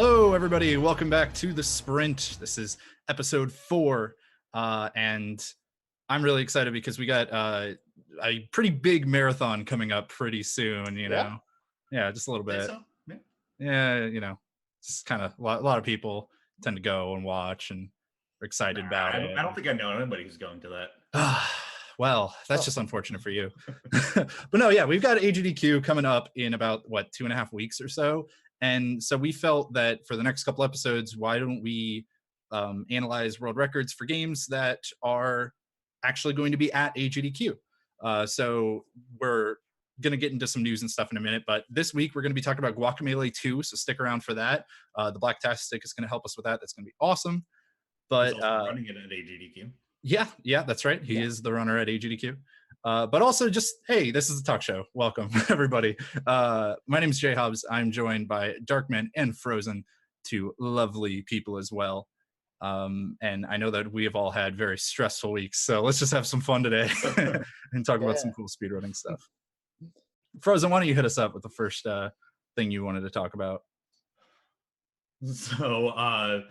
Hello, everybody. Welcome back to The Sprint. This is episode 4, and I'm really excited because we got a pretty big marathon coming up pretty soon, you know? Yeah, just a little bit. So? Yeah, you know, just kind of a lot of people tend to go and watch and are excited about it. I don't think I know anybody who's going to that. Well, that's just unfortunate for you. But no, yeah, we've got AGDQ coming up in about, 2.5 weeks or so. And so we felt that for the next couple episodes, why don't we analyze world records for games that are actually going to be at AGDQ. So we're going to get into some news and stuff in a minute. But this week, we're going to be talking about Guacamelee 2. So stick around for that. TheBlacktastic is going to help us with that. That's going to be awesome. But he's also running it at AGDQ. Yeah, that's right. He is the runner at AGDQ. But also just, hey, this is a talk show. Welcome, everybody. My name is JHobz. I'm joined by Darkman and Frozen, two lovely people as well. And I know that we have all had very stressful weeks, so let's just have some fun today and talk about some cool speedrunning stuff. Frozen, why don't you hit us up with the first thing you wanted to talk about? So,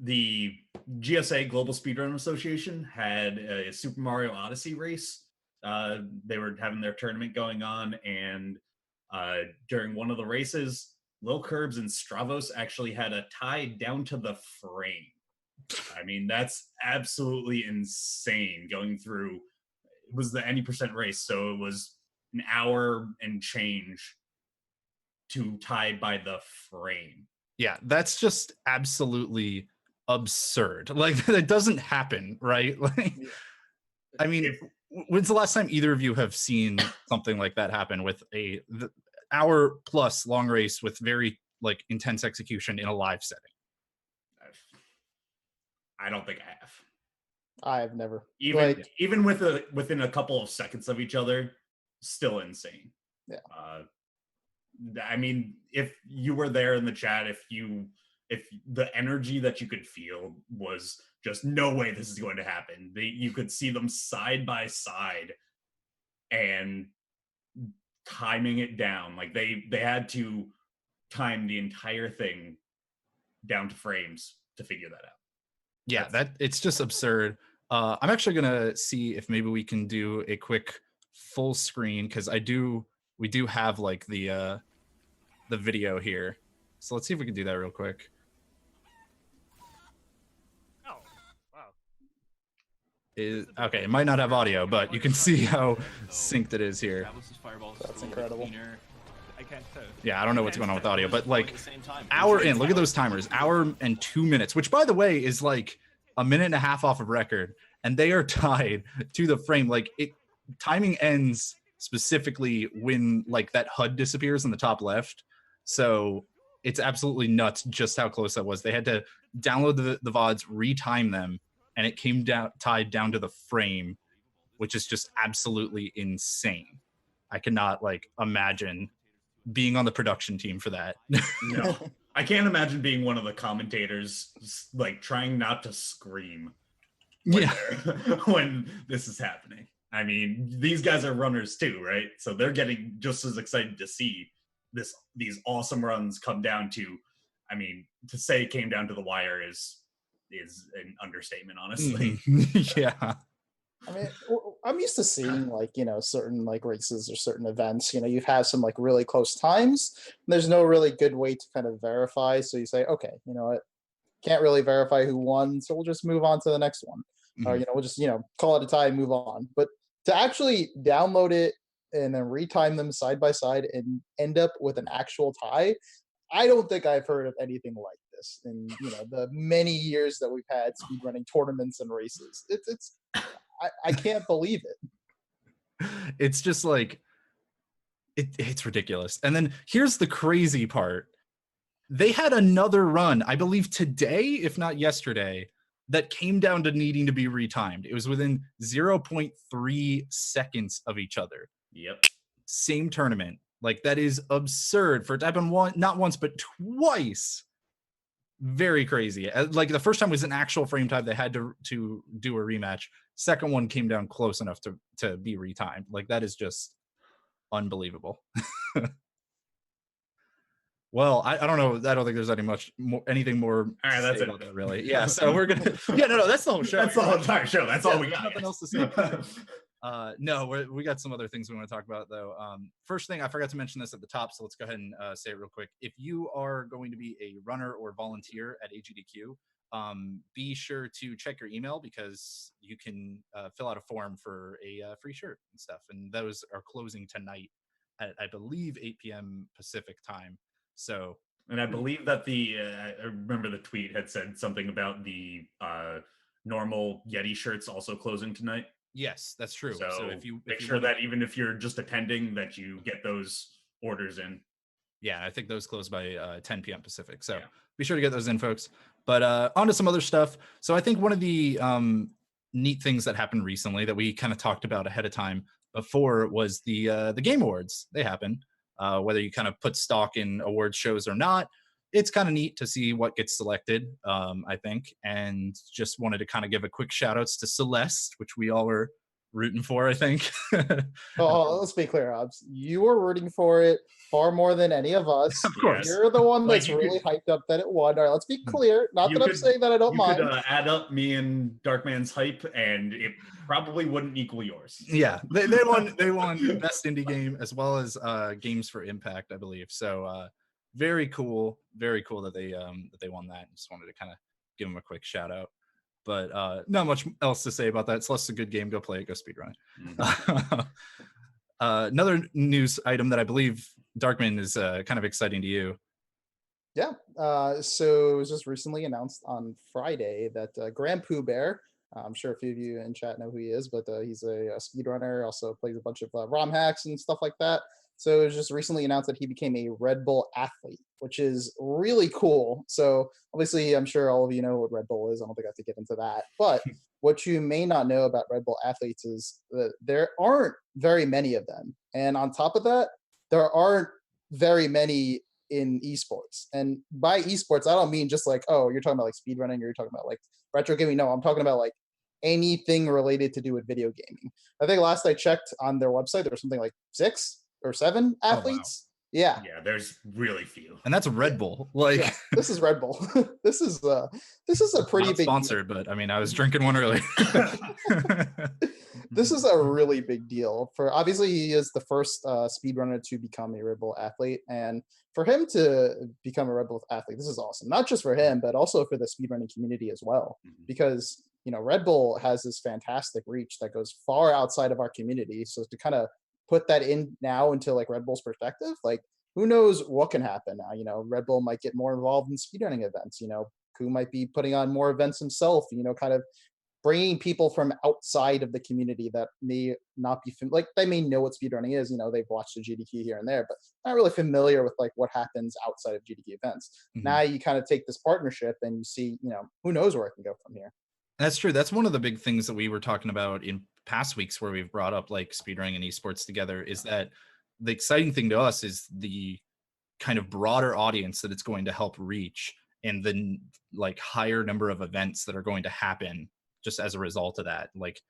the GSA Global Speedrun Association had a Super Mario Odyssey race. They were having their tournament going on, and during one of the races, Lil Curbs and Stravos actually had a tie down to the frame. I mean, that's absolutely insane. Going through, it was the any percent race, so it was an hour and change to tie by the frame. Yeah, that's just absolutely absurd. Like, that doesn't happen, right? Like, I mean, when's the last time either of you have seen something like that happen with a hour plus long race with very intense execution in a live setting? I don't think I have. I have never. Even within a couple of seconds of each other, still insane. Yeah. I mean, if you were there in the chat, if the energy that you could feel was just no way this is going to happen. You could see them side by side and timing it down. Like they had to time the entire thing down to frames to figure that out. Yeah, it's just absurd. I'm actually gonna see if maybe we can do a quick full screen, because we do have the video here. So let's see if we can do that real quick. Oh, wow. Okay, it might not have audio, but you can see how synced it is here. That's incredible. Yeah, I don't know what's going on with audio, but hour in, look at those timers, hour and 2 minutes, which by the way is like a minute and a half off of record, and they are tied to the frame. Timing ends specifically when that HUD disappears in the top left. So it's absolutely nuts just how close that was. They had to download the VODs, retime them, and it came down tied down to the frame, which is just absolutely insane. I cannot imagine being on the production team for that. No, I can't imagine being one of the commentators, trying not to scream when this is happening. I mean, these guys are runners too, right? So they're getting just as excited to see these awesome runs come down to. I mean, to say it came down to the wire is an understatement, honestly. Yeah. I mean, I'm used to seeing certain races or certain events. You've had some really close times. There's no really good way to kind of verify. So you say, okay, what, can't really verify who won, so we'll just move on to the next one. Or we'll just call it a tie and move on. But to actually download it and then retime them side by side and end up with an actual tie, I don't think I've heard of anything like this in the many years that we've had speedrunning tournaments and races. I can't believe it. It's just it's ridiculous. And then here's the crazy part. They had another run, I believe today, if not yesterday, that came down to needing to be retimed. It was within 0.3 seconds of each other. Yep. Same tournament. That is absurd for it to happen not once, but twice. Very crazy. The first time was an actual frame time. They had to do a rematch. Second one came down close enough to be retimed. That is just unbelievable. Well, I don't know. I don't think there's anything more. All right, that's it. About that, really. Yeah. So we're gonna. Yeah. No. That's the whole show. That's the whole entire show. That's all we got. Nothing else to say. No, we got some other things we want to talk about though. First thing, I forgot to mention this at the top, so let's go ahead and say it real quick. If you are going to be a runner or volunteer at AGDQ, be sure to check your email because you can fill out a form for a free shirt and stuff, and those are closing tonight at, I believe, 8 p.m. Pacific time. So, and I believe that I remember the tweet had said something about the normal Yeti shirts also closing tonight. Yes, that's true. So if you make sure that even if you're just attending, that you get those orders in. Yeah, I think those close by 10 p.m. Pacific. So be sure to get those in, folks. But on to some other stuff. So I think one of the neat things that happened recently that we kind of talked about ahead of time before was the Game Awards. They happen. Whether you kind of put stock in awards shows or not, it's kind of neat to see what gets selected, I think. And just wanted to kind of give a quick shout outs to Celeste, which we all were rooting for, I think. Let's be clear, Hobbs. You were rooting for it far more than any of us. Of course. You're the one that's really hyped up that it won. All right, let's be clear. Not that I'm saying that I don't mind. You could add up me and Darkman's hype, and it probably wouldn't equal yours. Yeah, they won Best Indie Game as well as Games for Impact, I believe. So very cool that they won that. Just wanted to kind of give them a quick shout out. But not much else to say about that. It's less a good game. Go play it. Go speedrun it. Mm-hmm. Another news item that I believe, Darkman, is kind of exciting to you. Yeah. So it was just recently announced on Friday that Grand Pooh Bear, I'm sure a few of you in chat know who he is, but he's a speedrunner, also plays a bunch of ROM hacks and stuff like that. So it was just recently announced that he became a Red Bull athlete, which is really cool. So obviously, I'm sure all of you know what Red Bull is. I don't think I have to get into that. But what you may not know about Red Bull athletes is that there aren't very many of them. And on top of that, there aren't very many in esports. And by esports, I don't mean just like, oh, you're talking about like speedrunning or you're talking about like retro gaming. No, I'm talking about like anything related to do with video gaming. I think last I checked on their website, there was something like 6 or 7 athletes. Oh, wow. Yeah, there's really few. And that's Red Bull. Like this is Red Bull. This is a pretty not big sponsored, but I mean, I was drinking one earlier. This is a really big deal. For obviously he is the first speedrunner to become a Red Bull athlete, and for him to become a Red Bull athlete, this is awesome. Not just for him, but also for the speedrunning community as well. Because Red Bull has this fantastic reach that goes far outside of our community. So to kind of put that in now into like Red Bull's perspective, like who knows what can happen now. Red Bull might get more involved in speedrunning events. Who might be putting on more events himself, kind of bringing people from outside of the community that may not be like they may know what speedrunning is. They've watched the GDQ here and there, but not really familiar with like what happens outside of GDQ events. Mm-hmm. Now you kind of take this partnership and you see, who knows where it can go from here. That's true. That's one of the big things that we were talking about in past weeks where we've brought up like speedrunning and esports together, is that the exciting thing to us is the kind of broader audience that it's going to help reach, and the like higher number of events that are going to happen just as a result of that. Like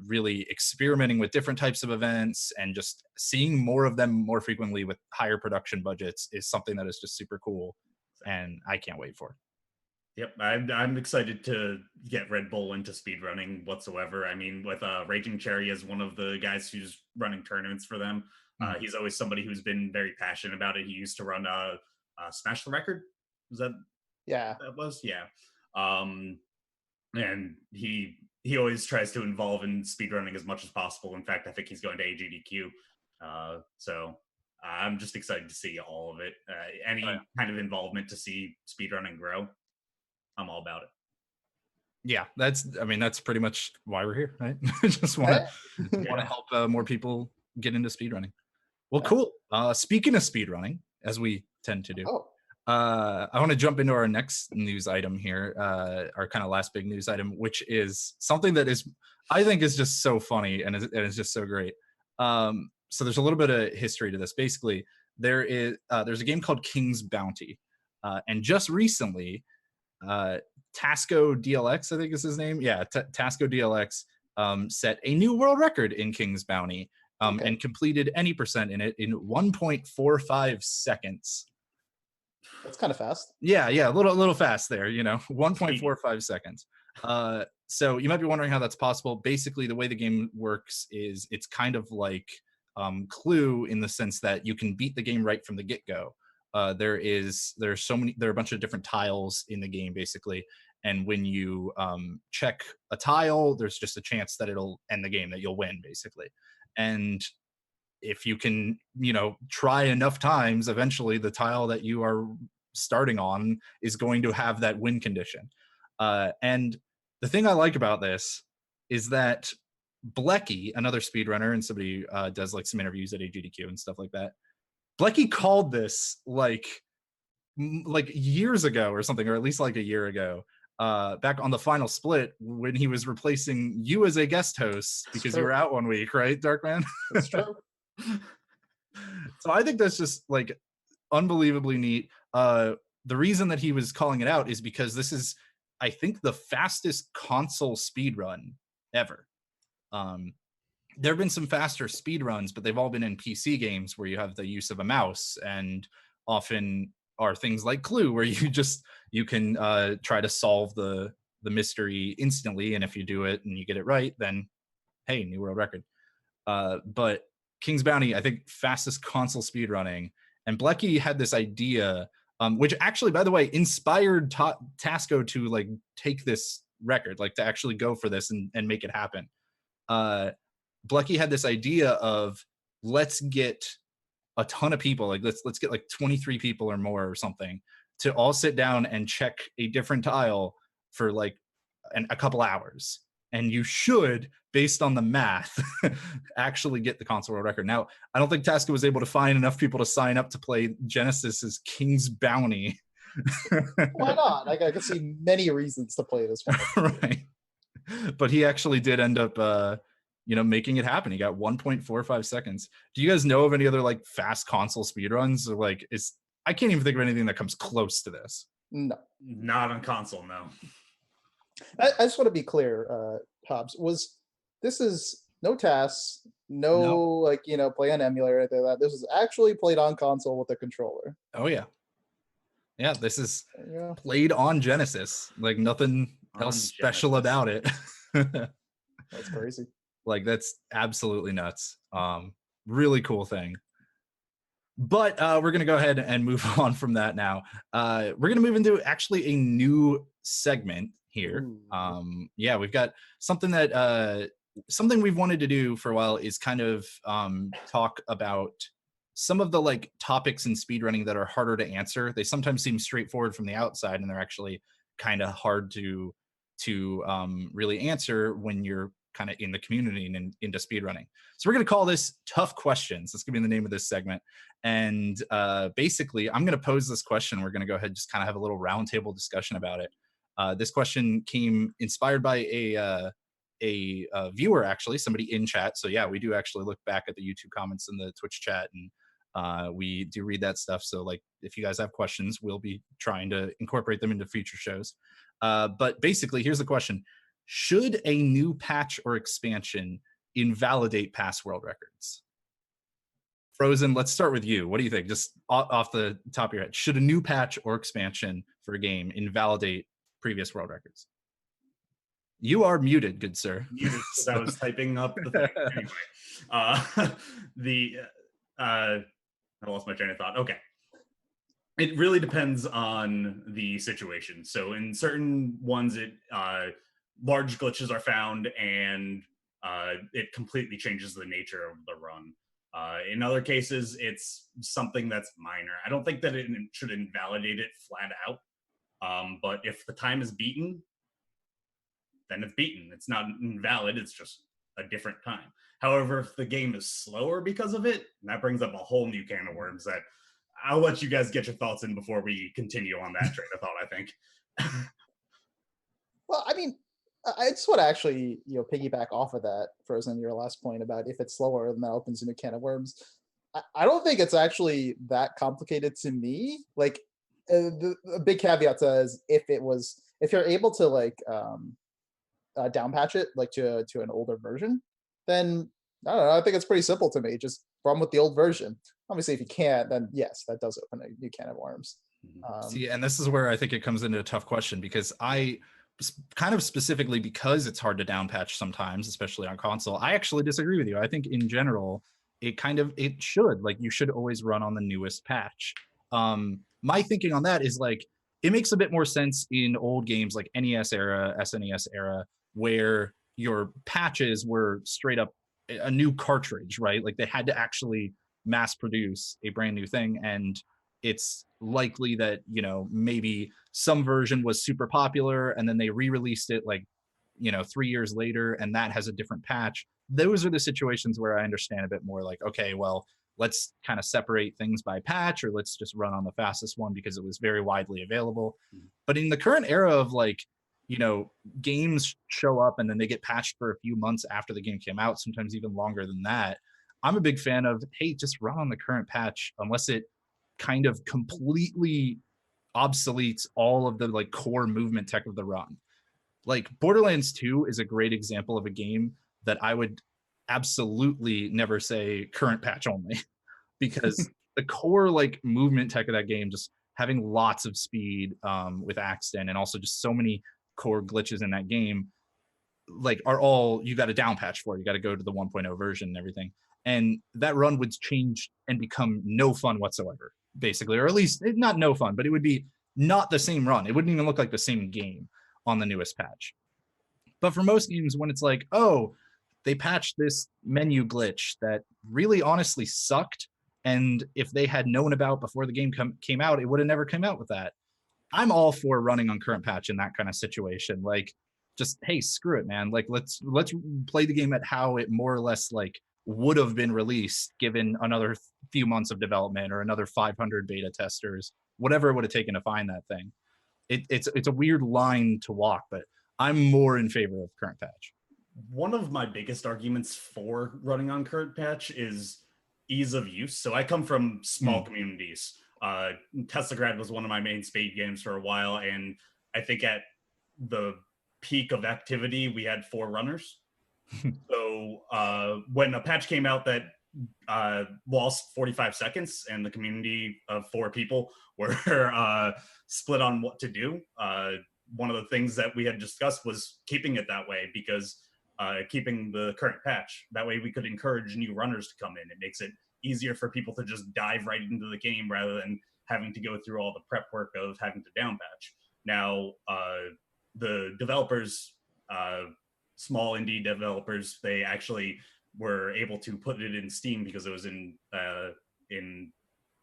really experimenting with different types of events and just seeing more of them more frequently with higher production budgets is something that is just super cool, and I can't wait for it. Yep, I'm excited to get Red Bull into speedrunning whatsoever. I mean, with Raging Cherry as one of the guys who's running tournaments for them, he's always somebody who's been very passionate about it. He used to run Smash the Record. Was that? Yeah. That was? Yeah. And he always tries to involve in speedrunning as much as possible. In fact, I think he's going to AGDQ. So I'm just excited to see all of it. Any kind of involvement to see speedrunning grow, I'm all about it. Yeah, that's pretty much why we're here, right? Just want to help more people get into speedrunning. Well, cool. Speaking of speedrunning, as we tend to do, I want to jump into our next news item here, our kind of last big news item, which is something that I think is just so funny and it's just so great. So there's a little bit of history to this. Basically, there's a game called King's Bounty, and just recently, Tasco DLX, I think is his name. Yeah, Tasco DLX set a new world record in King's Bounty and completed any percent in it in 1.45 seconds. That's kind of fast. Yeah, a little fast there, 1.45 seconds. So you might be wondering how that's possible. Basically, the way the game works is it's kind of like Clue in the sense that you can beat the game right from the get-go. There are a bunch of different tiles in the game, basically, and when you check a tile, there's just a chance that it'll end the game, that you'll win, basically. And if you can, try enough times, eventually the tile that you are starting on is going to have that win condition. And the thing I like about this is that Blecky, another speedrunner, and somebody does like some interviews at GDQ and stuff like that, Blecky called this like years ago or something, or at least like a year ago, back on the final split when he was replacing you as a guest host because you were out one week, right, Darkman? That's true. So I think that's just like unbelievably neat. The reason that he was calling it out is because this is, I think, the fastest console speedrun ever. There have been some faster speedruns, but they've all been in PC games where you have the use of a mouse, and often are things like Clue, where you can try to solve the mystery instantly, and if you do it and you get it right, then hey, new world record. But King's Bounty, I think, fastest console speedrunning, and Blecky had this idea, which actually, by the way, inspired Tasco to like take this record, like to actually go for this and make it happen. Blecky had this idea of, let's get a ton of people, like let's get like 23 people or more or something, to all sit down and check a different tile for like a couple hours. And you should, based on the math, actually get the console world record. Now, I don't think Tasco was able to find enough people to sign up to play Genesis's King's Bounty. Why not? I can see many reasons to play this one. Right. But he actually did end up making it happen. He got 1.45 seconds. Do you guys know of any other like fast console speedruns? Or like, I can't even think of anything that comes close to this. No. Not on console, no. I just want to be clear, Hobbs, this is no tasks, no. Play on emulator or anything like that. This is actually played on console with a controller. Oh yeah. Yeah, this is played on Genesis. Like nothing else special about it. That's crazy. Like that's absolutely nuts. Really cool thing. But we're going to go ahead and move on from that now. We're going to move into actually a new segment here. We've got something that something we've wanted to do for a while is kind of talk about some of the like topics in speedrunning that are harder to answer. They sometimes seem straightforward from the outside, and they're actually kind of hard to really answer when you're kind of in the community and into speedrunning. So we're going to call this Tough Questions. That's going to be the name of this segment. And basically, I'm going to pose this question. We're going to go ahead and just kind of have a little roundtable discussion about it. This question came inspired by a viewer, actually, somebody in chat. So yeah, we do actually look back at the YouTube comments and the Twitch chat, and we do read that stuff. So like, if you guys have questions, we'll be trying to incorporate them into future shows. But basically, here's the question. Should a new patch or expansion invalidate past world records? Frozen, let's start with you. What do you think? Just off the top of your head. Should a new patch or expansion for a game invalidate previous world records? You are muted, good sir. Muted, because I was typing up the thing. Anyway, I lost my train of thought. Okay. It really depends on the situation. So in certain ones, large glitches are found, and it completely changes the nature of the run. In other cases, it's something that's minor. I don't think that it should invalidate it flat out. But if the time is beaten, then it's beaten. It's not invalid. It's just a different time. However, if the game is slower because of it, that brings up a whole new can of worms that I'll let you guys get your thoughts in before we continue on that train of thought, I think. Well, I mean, I just want to actually, piggyback off of that, Frozen, your last point about if it's slower, then that opens a new can of worms. I don't think it's actually that complicated to me. Like, the big caveat says if you're able to like downpatch it like to an older version, then I don't know. I think it's pretty simple to me. Just run with the old version. Obviously, if you can't, then yes, that does open a new can of worms. See, and this is where I think it comes into a tough question, because I kind of specifically, because it's hard to down patch sometimes, especially on console, I actually disagree with you. I think in general, it should, like, you should always run on the newest patch. My thinking on that is like, it makes a bit more sense in old games like NES era, SNES era, where your patches were straight up a new cartridge, right? Like they had to actually mass produce a brand new thing, and it's likely that, you know, maybe some version was super popular and then they re-released it like, you know, 3 years later, and that has a different patch. Those are the situations where I understand a bit more, like, okay, well, let's kind of separate things by patch, or let's just run on the fastest one because it was very widely available. But in the current era of, like, you know, games show up and then they get patched for a few months after the game came out, sometimes even longer than that, I'm a big fan of, hey, just run on the current patch, unless it kind of completely obsoletes all of the like core movement tech of the run. Like Borderlands 2 is a great example of a game that I would absolutely never say current patch only, because the core like movement tech of that game, just having lots of speed with Axton, and also just so many core glitches in that game, like, are all you got to down patch for. You got to go to the 1.0 version and everything, and that run would change and become no fun whatsoever, basically, or at least not no fun, but it would be not the same run. It wouldn't even look like the same game on the newest patch. But for most games, when it's like, oh, they patched this menu glitch that really honestly sucked, and if they had known about before the game came out, it would have never come out with that. I'm all for running on current patch in that kind of situation. Like, just, hey, screw it, man. Like, let's play the game at how it more or less like would have been released, given another few months of development or another 500 beta testers, whatever it would have taken to find that thing. It's a weird line to walk, but I'm more in favor of current patch. One of my biggest arguments for running on current patch is ease of use. So I come from small communities. Teslagrad was one of my main speed games for a while, and I think at the peak of activity, we had 4 runners. So when a patch came out that lost 45 seconds and the community of 4 people were split on what to do, one of the things that we had discussed was keeping it that way, because keeping the current patch, that way we could encourage new runners to come in. It makes it easier for people to just dive right into the game rather than having to go through all the prep work of having to down patch. Now, the developers, small indie developers, they actually were able to put it in Steam because it was in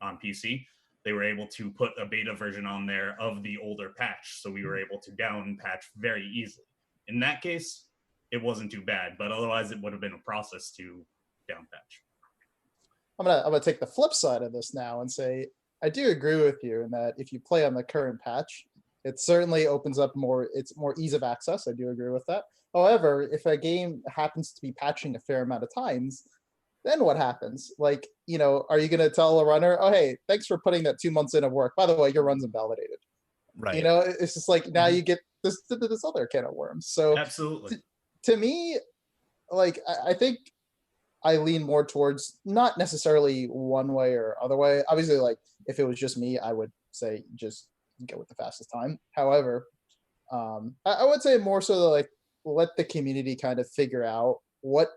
on PC. They were able to put a beta version on there of the older patch, so we were able to down patch very easily. In that case, it wasn't too bad, but otherwise it would have been a process to down patch. I'm gonna take the flip side of this now and say I do agree with you in that if you play on the current patch, it certainly opens up more. It's more ease of access. I do agree with that. However, if a game happens to be patching a fair amount of times, then what happens? Like, you know, are you going to tell a runner, oh, hey, thanks for putting that 2 months in of work. By the way, your run's invalidated. Right. You know, it's just like now you get this other can of worms. So absolutely, to me, like, I think I lean more towards not necessarily one way or other way. Obviously, like, if it was just me, I would say just go with the fastest time. However, I would say more so that, like, let the community kind of figure out what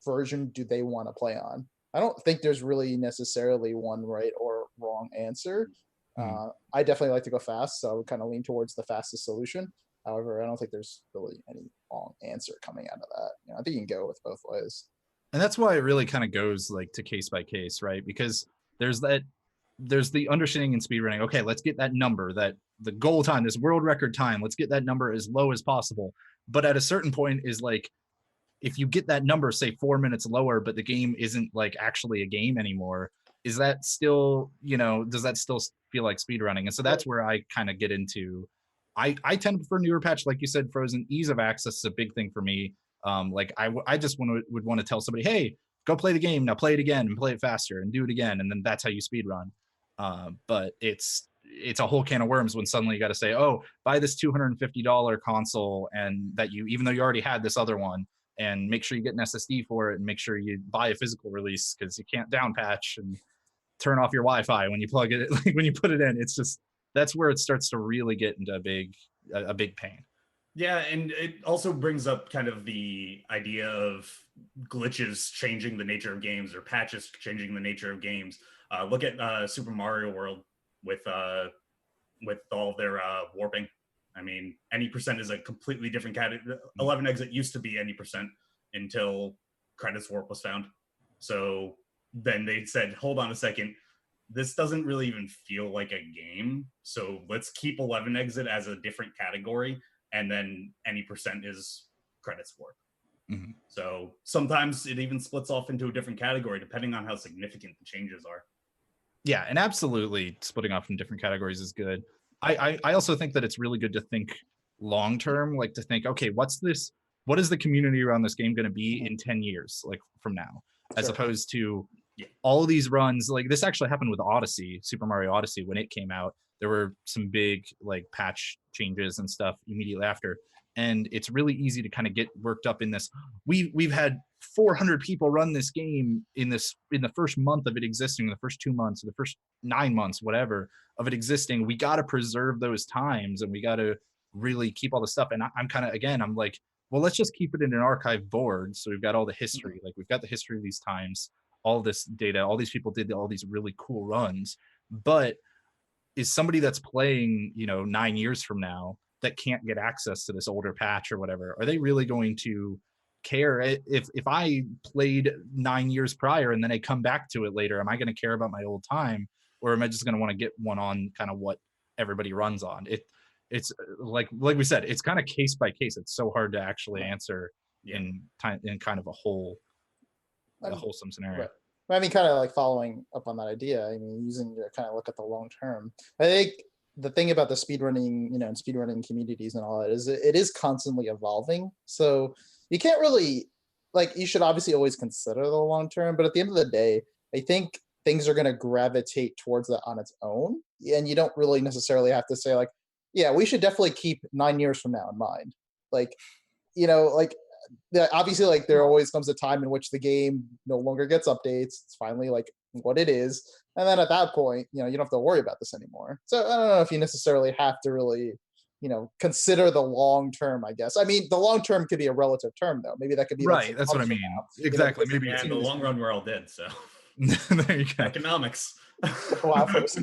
version do they want to play on. I don't think there's really necessarily one right or wrong answer. I definitely like to go fast, so I would kind of lean towards the fastest solution. However, I don't think there's really any wrong answer coming out of that. You know, I think you can go with both ways. And that's why it really kind of goes like to case by case, right? Because there's the understanding in speedrunning, okay, let's get that number, that the goal time, this world record time, let's get that number as low as possible. But at a certain point is like, if you get that number, say 4 minutes lower, but the game isn't like actually a game anymore, is that still, you know, does that still feel like speedrunning? And so that's where I kind of get into, I tend to prefer newer patch, like you said, Frozen. Ease of access is a big thing for me. Like I just would want to tell somebody, hey, go play the game, now play it again and play it faster and do it again, and then that's how you speedrun. But it's a whole can of worms when suddenly you got to say, oh, buy this $250 console, and that you, even though you already had this other one, and make sure you get an SSD for it, and make sure you buy a physical release, because you can't down patch and turn off your Wi-Fi when you plug it, like when you put it in. It's just, that's where it starts to really get into a big pain. Yeah, and it also brings up kind of the idea of glitches changing the nature of games, or patches changing the nature of games. Look at Super Mario World with all their warping. I mean, any percent is a completely different category. 11 exit used to be any percent until credits warp was found. So then they said, hold on a second, this doesn't really even feel like a game. So let's keep 11 exit as a different category, and then any percent is credits warp. Mm-hmm. So sometimes it even splits off into a different category depending on how significant the changes are. Yeah, and absolutely splitting off in different categories is good. I also think that it's really good to think long term, like to think, okay, what is the community around this game going to be in 10 years, like from now, as opposed to all of these runs. Like this actually happened with Odyssey, Super Mario Odyssey, when it came out. There were some big like patch changes and stuff immediately after, and it's really easy to kind of get worked up in this. We've had 400 people run this game in the first month of it existing, the first 2 months, the first 9 months, whatever, of it existing. We got to preserve those times, and we got to really keep all the stuff. And I'm kind of, again, I'm like, well, let's just keep it in an archive board, so we've got all the history. Like we've got the history of these times, all this data, all these people did all these really cool runs. But is somebody that's playing 9 years from now that can't get access to this older patch or whatever, are they really going to care? If I played 9 years prior and then I come back to it later, am I going to care about my old time, or am I just going to want to get one on kind of what everybody runs on? It's like we said, it's kind of case by case. It's so hard to actually answer in kind of a wholesome scenario. Right. I mean, kind of like following up on that idea, I mean, using your kind of look at the long term, I think the thing about the speedrunning, and speedrunning communities and all that is it is constantly evolving. So you can't really, like, you should obviously always consider the long term, but at the end of the day, I think things are going to gravitate towards that on its own. And you don't really necessarily have to say, like, yeah, we should definitely keep 9 years from now in mind. Like, like, obviously, like, there always comes a time in which the game no longer gets updates. It's finally like what it is. And then at that point, you don't have to worry about this anymore. So I don't know if you necessarily have to really, consider the long term, I guess. I mean, the long term could be a relative term, though. Maybe that could be right. That's what I mean. Now. Exactly. Maybe in the long run, we're all dead. So there you go. Economics. Wow, that's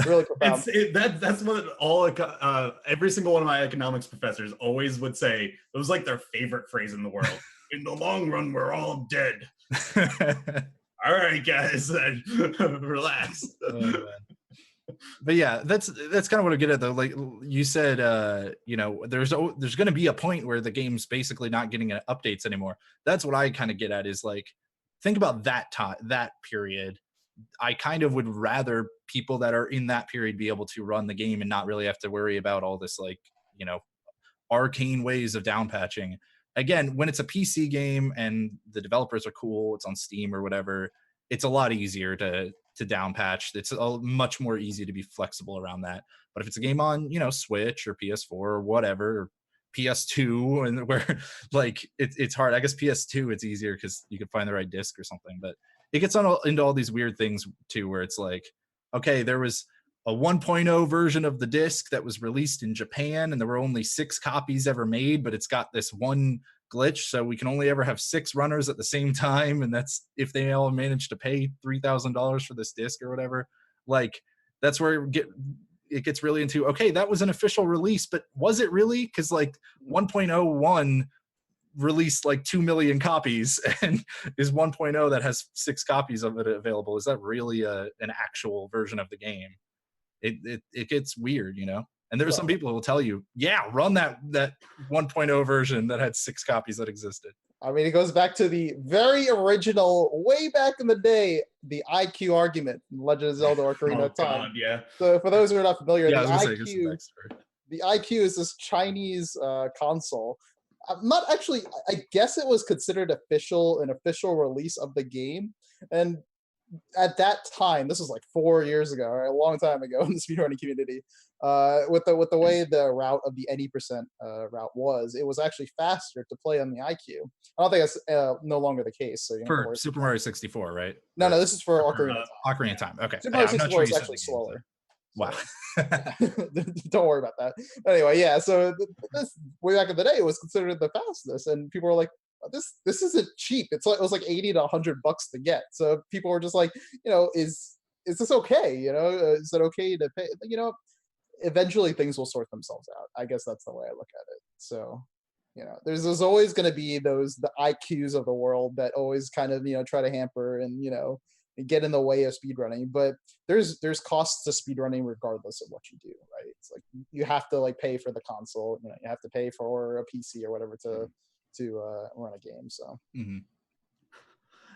really profound. That's what every single one of my economics professors always would say. It was like their favorite phrase in the world. In the long run, we're all dead. All right, guys, relax. But yeah, that's kind of what I get at, though. Like you said, there's going to be a point where the game's basically not getting updates anymore. That's what I kind of get at, is like, think about that period. I kind of would rather people that are in that period be able to run the game and not really have to worry about all this, like, arcane ways of down patching. Again, when it's a PC game and the developers are cool, it's on Steam or whatever, it's a lot easier to down patch. It's much more easy to be flexible around that. But if it's a game on, Switch or PS4 or whatever, or PS2, and where like it's hard. I guess PS2 it's easier because you can find the right disc or something, but it gets into all these weird things too, where it's like, okay, there was a 1.0 version of the disc that was released in Japan, and there were only 6 copies ever made, but it's got this one glitch, so we can only ever have 6 runners at the same time, and that's if they all manage to pay $3,000 for this disc or whatever. Like, that's where it gets really into, okay, that was an official release, but was it really? Because like 1.01 released like 2 million copies, and is 1.0 that has 6 copies of it available. Is that really an actual version of the game? It gets weird, And there are some people who will tell you, yeah, run that 1.0 version that had 6 copies that existed. I mean, it goes back to the very original, way back in the day, the IQ argument in Legend of Zelda Ocarina of Time. God, yeah. So for those who are not familiar, the IQ is this Chinese console. I'm not actually, I guess it was considered an official release of the game. And at that time, this was like 4 years ago, or a long time ago in the speedrunning community, with the way the route of the any percent route was, it was actually faster to play on the IQ. I don't think that's no longer the case. So for Super Mario 64, right? No, this is for Ocarina of Time. Ocarina of Time. Okay. Super Mario 64 is actually slower. Wow. Don't worry about that. Anyway, yeah. So this way back in the day, it was considered the fastest, and people were like, "This isn't cheap. It was like $80 to $100 to get." So people were just like, is this okay? Is it okay to pay? Eventually things will sort themselves out. I guess that's the way I look at it. So, there's always going to be the IQs of the world that always kind of try to hamper and get in the way of speedrunning. But there's costs to speedrunning regardless of what you do, right? It's like you have to like pay for the console, you have to pay for a PC or whatever to run a game. So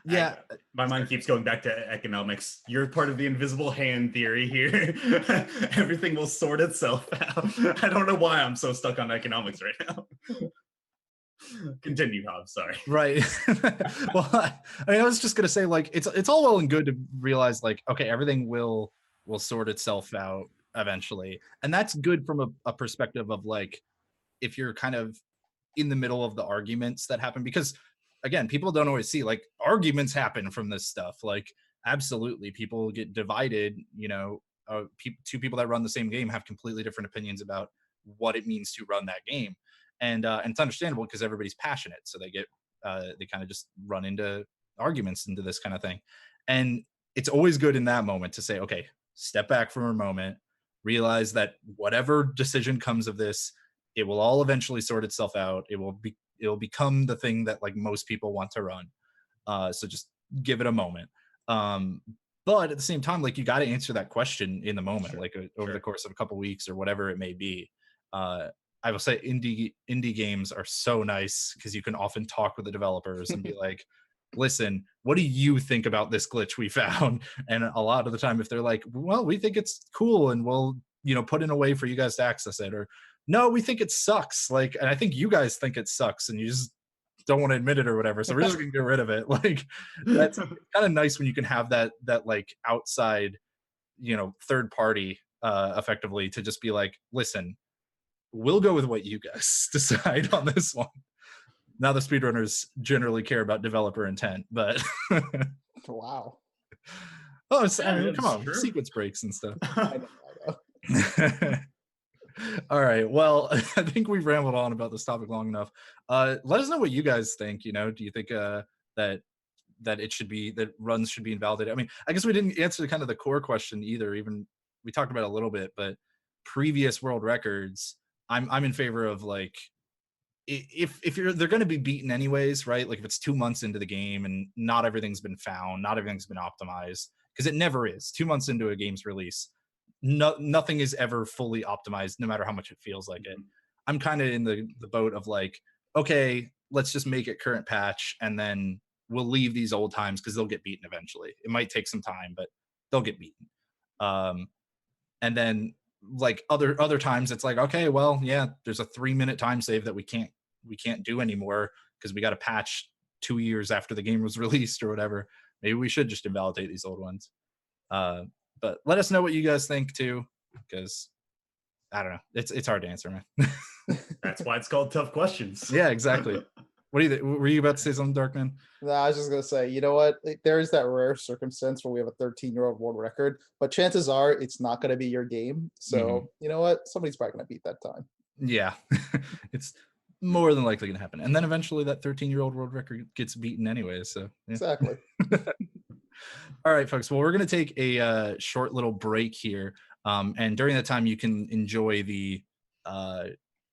yeah, my mind keeps going back to economics. You're part of the invisible hand theory here. Everything will sort itself out. I don't know why I'm so stuck on economics right now. Continue, Hobbs. Sorry. Right. Well, I was just gonna say, like, it's all well and good to realize, like, okay, everything will sort itself out eventually, and that's good from a perspective of like, if you're kind of in the middle of the arguments that happen, because again, people don't always see, like, arguments happen from this stuff. Like, absolutely, people get divided. Two people that run the same game have completely different opinions about what it means to run that game, and it's understandable because everybody's passionate, so they kind of just run into arguments into this kind of thing. And it's always good in that moment to say, okay, step back for a moment, realize that whatever decision comes of this, it will all eventually sort itself out. It'll become the thing that like most people want to run. So just give it a moment. But at the same time, like, you got to answer that question in the moment, like over the course of a couple weeks or whatever it may be. I will say indie games are so nice because you can often talk with the developers and be like, listen, what do you think about this glitch we found? And a lot of the time, if they're like, well, we think it's cool and we'll put in a way for you guys to access it, or no, we think it sucks, like, and I think you guys think it sucks and you just don't want to admit it or whatever, so we're just gonna get rid of it. Like, that's kind of nice when you can have that like outside third party effectively to just be like, listen, we'll go with what you guys decide on this one. Now the speedrunners generally care about developer intent, but wow. Oh, I mean, come on, sequence breaks and stuff. I know. All right. Well, I think we've rambled on about this topic long enough. Let us know what you guys think. Do you think that it should be, that runs should be invalidated? I mean, I guess we didn't answer kind of the core question either. Even we talked about it a little bit, but previous world records, I'm in favor of, like, if they're going to be beaten anyways, right? Like, if it's 2 months into the game and not everything's been found, not everything's been optimized, because it never is. 2 months into a game's release, nothing is ever fully optimized, no matter how much it feels like it. I'm kind of in the boat of like, okay, let's just make it current patch, and then we'll leave these old times because they'll get beaten eventually. It might take some time, but they'll get beaten. And then like other times, it's like, okay, well, yeah, there's a 3-minute time save that we can't do anymore because we got a patch 2 years after the game was released or whatever. Maybe we should just invalidate these old ones. But let us know what you guys think too, because I don't know, it's hard to answer, man. That's why it's called Tough Questions. Yeah, exactly. What do you think? Were you about to say something, Darkman? No, I was just gonna say, you know what? There is that rare circumstance where we have a 13-year-old world record, but chances are it's not gonna be your game. So you know what? Somebody's probably gonna beat that time. Yeah, it's more than likely gonna happen, and then eventually that 13-year-old world record gets beaten anyway. So yeah. Exactly. All right, folks. Well, we're going to take a short little break here. And during that time, you can enjoy the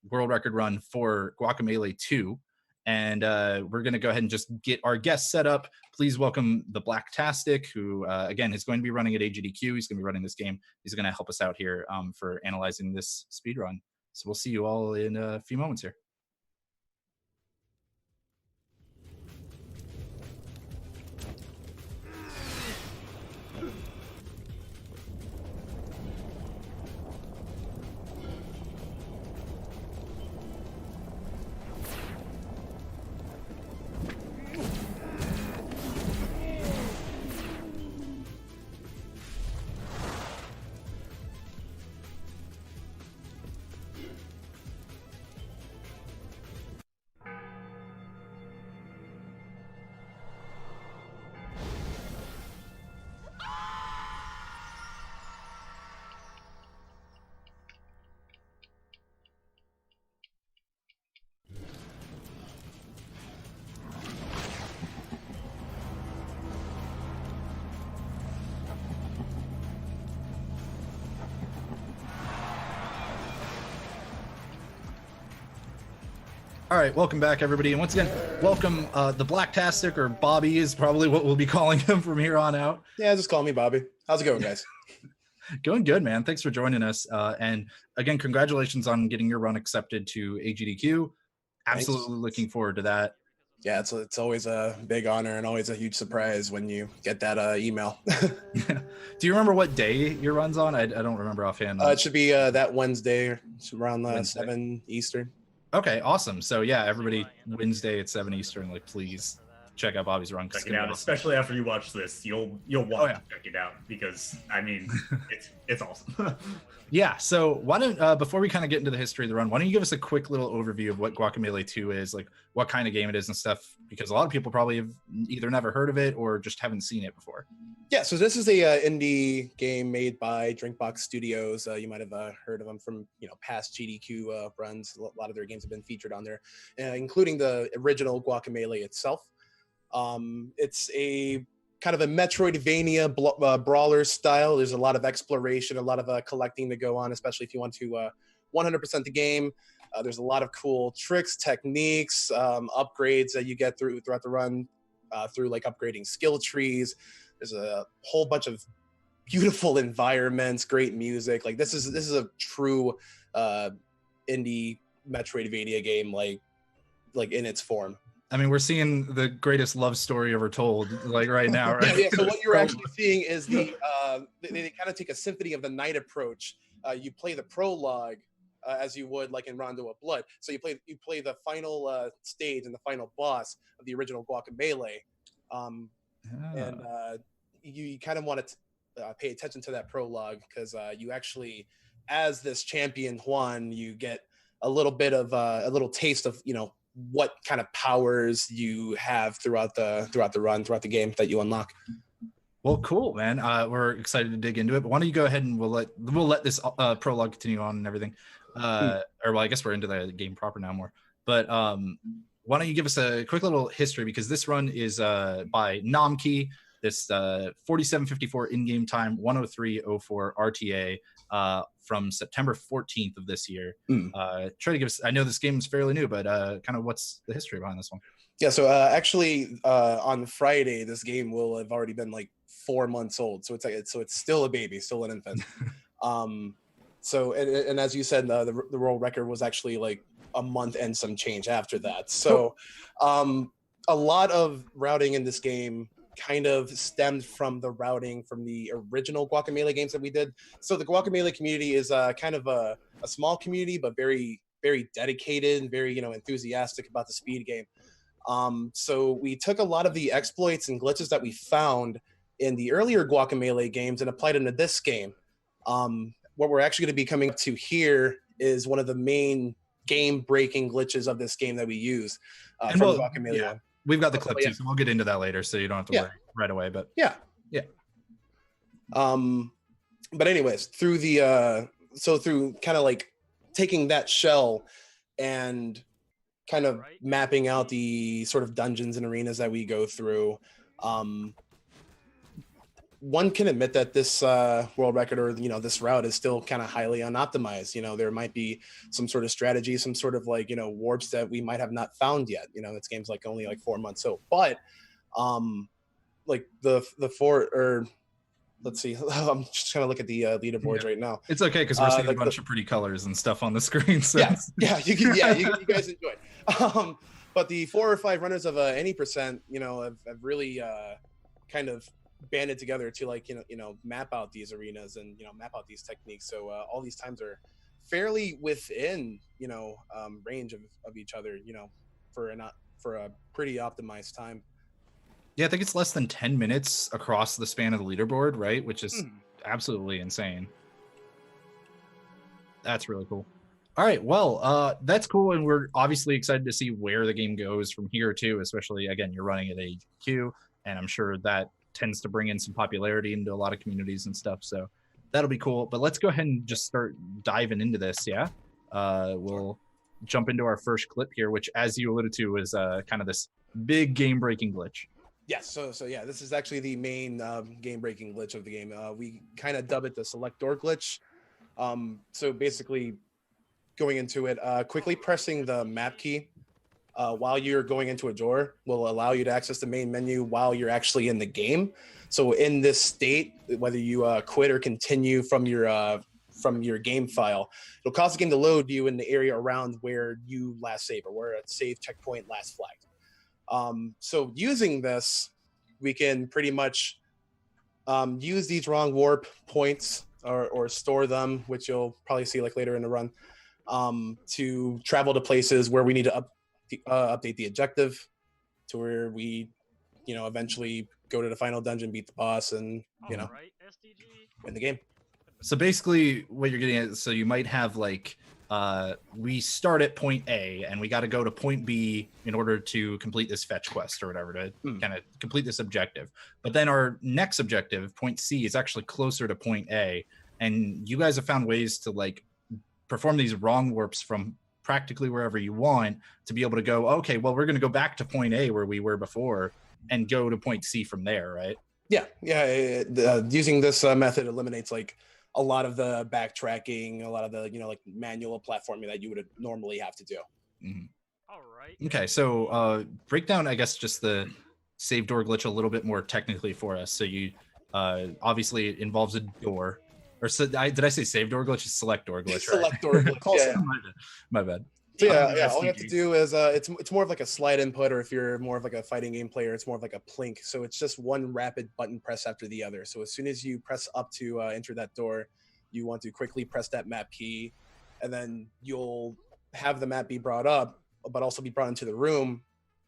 world record run for Guacamelee 2. And we're going to go ahead and just get our guests set up. Please welcome TheBlacktastic, who, again, is going to be running at GDQ. He's going to be running this game. He's going to help us out here for analyzing this speed run. So we'll see you all in a few moments here. All right, welcome back, everybody, and once again, welcome TheBlacktastic, or Bobby is probably what we'll be calling him from here on out. Yeah, just call me Bobby. How's it going, guys? Going good, man. Thanks for joining us. And again, congratulations on getting your run accepted to GDQ. Absolutely Thanks. Looking forward to that. Yeah, it's always a big honor and always a huge surprise when you get that email. Do you remember what day your run's on? I don't remember offhand. It should be that Wednesday around Wednesday. 7 Eastern. Okay, awesome. So yeah, everybody, Wednesday at 7 Eastern, like, please check out Bobby's run. Check it out, especially after you watch this. You'll want to check it out because I mean, it's awesome. Yeah. So why don't before we kind of get into the history of the run, why don't you give us a quick little overview of what Guacamelee 2 is, like what kind of game it is and stuff, because a lot of people probably have either never heard of it or just haven't seen it before. Yeah, so this is a indie game made by Drinkbox Studios. You might have heard of them from past GDQ runs. A lot of their games have been featured on there, including the original Guacamelee itself. It's a kind of a Metroidvania brawler style. There's a lot of exploration, a lot of collecting to go on, especially if you want to 100% the game. There's a lot of cool tricks, techniques, upgrades that you get throughout the run, through like upgrading skill trees. There's a whole bunch of beautiful environments, great music. Like this is a true indie Metroidvania game, like in its form. I mean, we're seeing the greatest love story ever told, like right now, right? Yeah, so what you're actually seeing is they kind of take a Symphony of the Night approach. You play the prologue as you would like in Rondo of Blood. So you play the final stage and the final boss of the original Guacamelee. And you kind of want to pay attention to that prologue because you actually, as this champion Juan, you get a little bit of a little taste of what kind of powers you have throughout the game that you unlock. Well, cool, man. We're excited to dig into it, but why don't you go ahead and we'll let this prologue continue on and everything. Or well, I guess we're into the game proper now more. But why don't you give us a quick little history, because this run is by Nomkey. This 4754 in-game time, 10304 RTA from September 14th of this year. Try to give us, I know this game is fairly new, but kind of what's the history behind this one? Yeah, so actually on Friday, this game will have already been like 4 months old. So it's still a baby, still an infant. So and as you said, the world record was actually like a month and some change after that. So a lot of routing in this game kind of stemmed from the routing from the original Guacamelee games that we did. So the Guacamelee community is kind of a small community, but very, very dedicated and very, enthusiastic about the speed game. So we took a lot of the exploits and glitches that we found in the earlier Guacamelee games and applied them to this game. What we're actually going to be coming to here is one of the main game-breaking glitches of this game that we use from Guacamelee 1. We've got the clip too, so we'll get into that later, so you don't have to worry right away. But yeah. But anyways, through kind of like taking that shell and kind of mapping out the sort of dungeons and arenas that we go through, one can admit that this world record or this route is still kind of highly unoptimized. There might be some sort of strategy, some sort of like warps that we might have not found yet. This game's like only like 4 months old, but like the four, or let's see, I'm just trying to look at the leaderboards right now. It's okay because we're seeing a bunch of pretty colors and stuff on the screen. So. You guys enjoy. But the 4 or 5 runners of any percent, have really kind of banded together to like map out these arenas and map out these techniques. So all these times are fairly within range of each other. For a pretty optimized time. Yeah, I think it's less than 10 minutes across the span of the leaderboard, right? Which is absolutely insane. That's really cool. All right, well, that's cool, and we're obviously excited to see where the game goes from here too. Especially again, you're running at AQ, and I'm sure that tends to bring in some popularity into a lot of communities and stuff. So that'll be cool. But let's go ahead and just start diving into this. Yeah, we'll jump into our first clip here, which, as you alluded to, is kind of this big game-breaking glitch. Yes, so yeah, this is actually the main game-breaking glitch of the game. We kind of dub it the select door glitch. So basically, going into it, quickly pressing the map key while you're going into a door will allow you to access the main menu while you're actually in the game. So in this state, whether you quit or continue from your game file, it'll cause the game to load you in the area around where you last save or where a save checkpoint last flagged. So using this, we can pretty much use these wrong warp points or store them, which you'll probably see like later in the run, to travel to places where we need to update the objective to where we, eventually go to the final dungeon, beat the boss, and, win the game. So basically what you're getting at, so you might have like, we start at point A and we got to go to point B in order to complete this fetch quest or whatever to kind of complete this objective. But then our next objective, point C, is actually closer to point A. And you guys have found ways to like perform these wrong warps from practically wherever you want to be able to go, okay, well, we're going to go back to point A where we were before and go to point C from there, right? Yeah. Using this method eliminates like a lot of the backtracking, a lot of the, like manual platforming that you would normally have to do. Mm-hmm. All right. Okay, so break down, I guess, just the save door glitch a little bit more technically for us. So you obviously it involves a door. Or did I say save door glitch? It's select door glitch, right? Select door glitch. Yeah. My bad. So yeah. All you have to do is it's more of like a slide input, or if you're more of like a fighting game player, it's more of like a plink. So it's just one rapid button press after the other. So as soon as you press up to enter that door, you want to quickly press that map key, and then you'll have the map be brought up, but also be brought into the room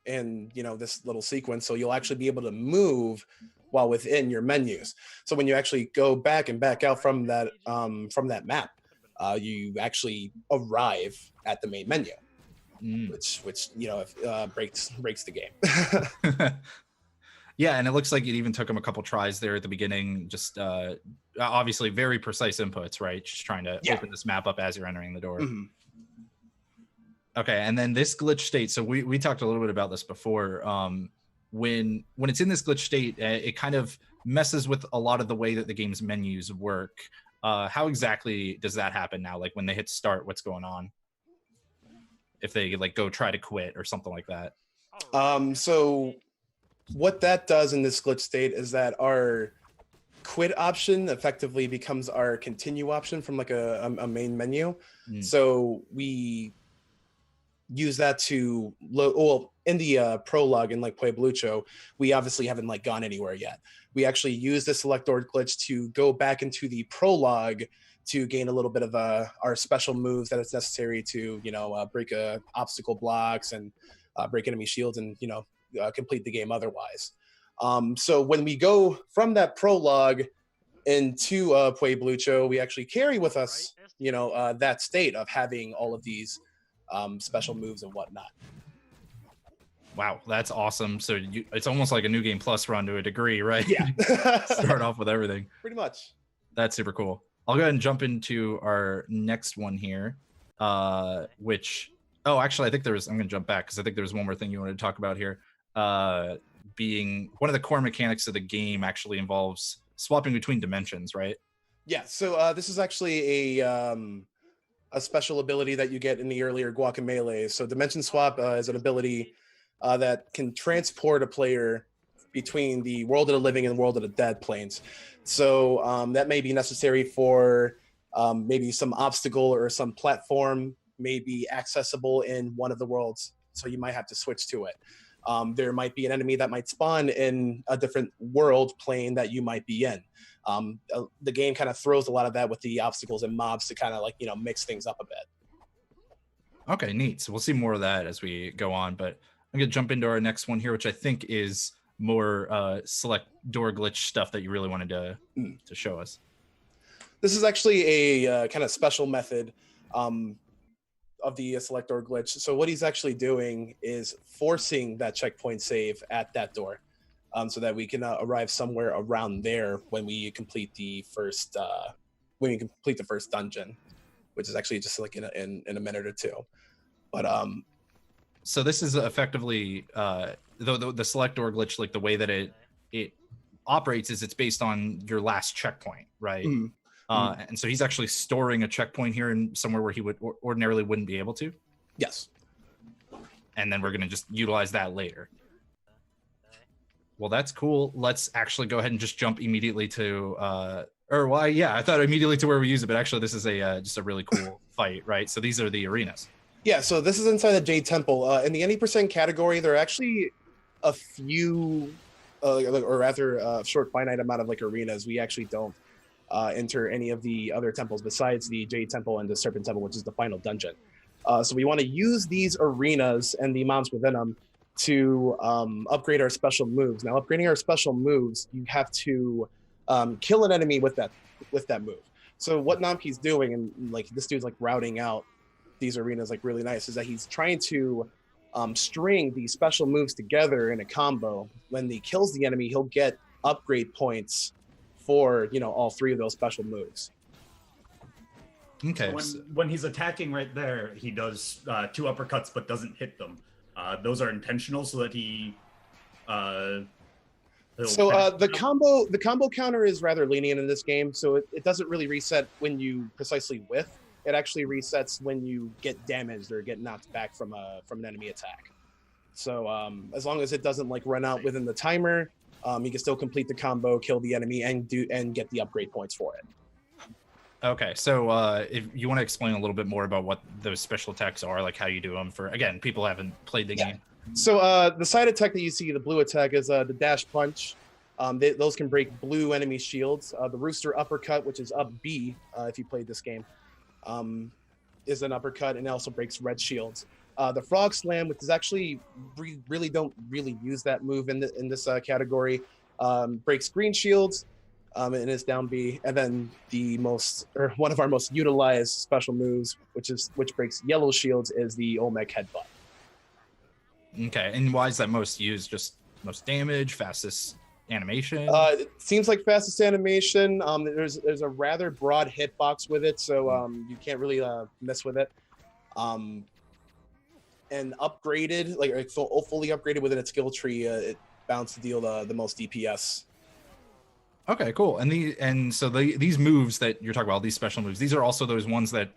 in this little sequence. So you'll actually be able to move while within your menus. So when you actually go back and back out from that map, you actually arrive at the main menu, which breaks the game. Yeah, and it looks like it even took him a couple tries there at the beginning. Just obviously very precise inputs, right? Just trying to open this map up as you're entering the door. Mm-hmm. Okay, and then this glitch state. So we talked a little bit about this before. When it's in this glitch state, it kind of messes with a lot of the way that the game's menus work. How exactly does that happen now? Like when they hit start, what's going on? If they like go try to quit or something like that. So what that does in this glitch state is that our quit option effectively becomes our continue option from like a main menu. So we use that to in the prologue in like Pueblucho, we obviously haven't like gone anywhere yet. We actually use the select door glitch to go back into the prologue to gain a little bit of our special moves that is necessary to break obstacle blocks and break enemy shields and complete the game otherwise. So when we go from that prologue into Pueblucho, we actually carry with us that state of having all of these special moves and whatnot. Wow, that's awesome. So it's almost like a New Game Plus run to a degree, right? Yeah. Start off with everything. Pretty much. That's super cool. I'll go ahead and jump into our next one here, which, actually, I'm going to jump back because I think there's one more thing you wanted to talk about here. Being one of the core mechanics of the game actually involves swapping between dimensions, right? Yeah, so this is actually a special ability that you get in the earlier Guacamelee. So Dimension Swap is an ability that can transport a player between the world of the living and the world of the dead planes. So that may be necessary for maybe some obstacle or some platform may be accessible in one of the worlds. So you might have to switch to it. There might be an enemy that might spawn in a different world plane that you might be in. The game kind of throws a lot of that with the obstacles and mobs to kind of like, mix things up a bit. Okay, neat. So we'll see more of that as we go on, but I'm going to jump into our next one here, which I think is more select door glitch stuff that you really wanted to show us. This is actually a kind of special method of the select door glitch. So what he's actually doing is forcing that checkpoint save at that door, so that we can arrive somewhere around there when we complete the first dungeon, which is actually just like in a minute or two. But so this is effectively the select door glitch, like the way that it operates is it's based on your last checkpoint, right? And so he's actually storing a checkpoint here in somewhere where he would ordinarily wouldn't be able to. Yes. and then we're going to just utilize that later. Well, that's cool. Let's actually go ahead and just jump immediately to, I thought immediately to where we use it, but actually this is just a really cool fight, right? So these are the arenas. Yeah, so this is inside the Jade Temple. In the any percent category, there are actually a few, or rather a short finite amount of like arenas. We actually don't enter any of the other temples besides the Jade Temple and the Serpent Temple, which is the final dungeon. So we want to use these arenas and the amounts within them to upgrade our special moves. Now, upgrading our special moves, you have to kill an enemy with that move. So what Nomkey's doing, and like this dude's like routing out these arenas like really nice, is that he's trying to string these special moves together in a combo. When he kills the enemy, he'll get upgrade points for all three of those special moves. Okay. So when he's attacking right there, he does 2 uppercuts but doesn't hit them. Those are intentional so that he. The combo counter is rather lenient in this game, so it doesn't really reset when you precisely whiff. It actually resets when you get damaged or get knocked back from an enemy attack. So as long as it doesn't like run out within the timer, you can still complete the combo, kill the enemy, and get the upgrade points for it. Okay, so if you want to explain a little bit more about what those special attacks are, like how you do them for, again, people haven't played the game. So the side attack that you see, the blue attack, is the dash punch. Those can break blue enemy shields. The rooster uppercut, which is up B, if you played this game, is an uppercut, and it also breaks red shields. The frog slam, which is actually really don't use that move in this category, breaks green shields. And it's down B, and then one of our most utilized special moves, which breaks yellow shields, is the Olmec headbutt. Okay, and why is that most used? Just most damage, fastest animation? It seems like fastest animation. There's a rather broad hitbox with it, so you can't really mess with it. And upgraded, like fully upgraded within its skill tree, it bound to deal the most DPS. Okay, cool. And so these moves that you're talking about, these special moves, these are also those ones that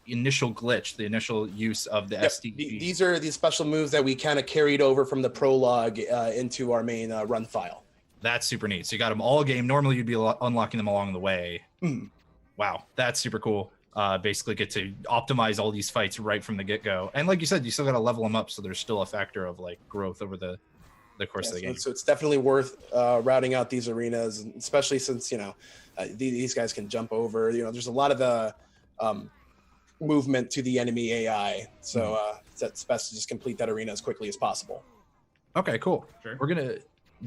initial glitch, the initial use of the SDG. These are the special moves that we kind of carried over from the prologue into our main run file. That's super neat. So you got them all game. Normally you'd be unlocking them along the way. Mm. Wow, that's super cool. Basically get to optimize all these fights right from the get-go. And like you said, you still got to level them up, so there's still a factor of like growth over the course of the game. So it's definitely worth routing out these arenas, especially since these guys can jump over. There's a lot of the movement to the enemy AI, so it's best to just complete that arena as quickly as possible. Okay, cool. Sure. We're gonna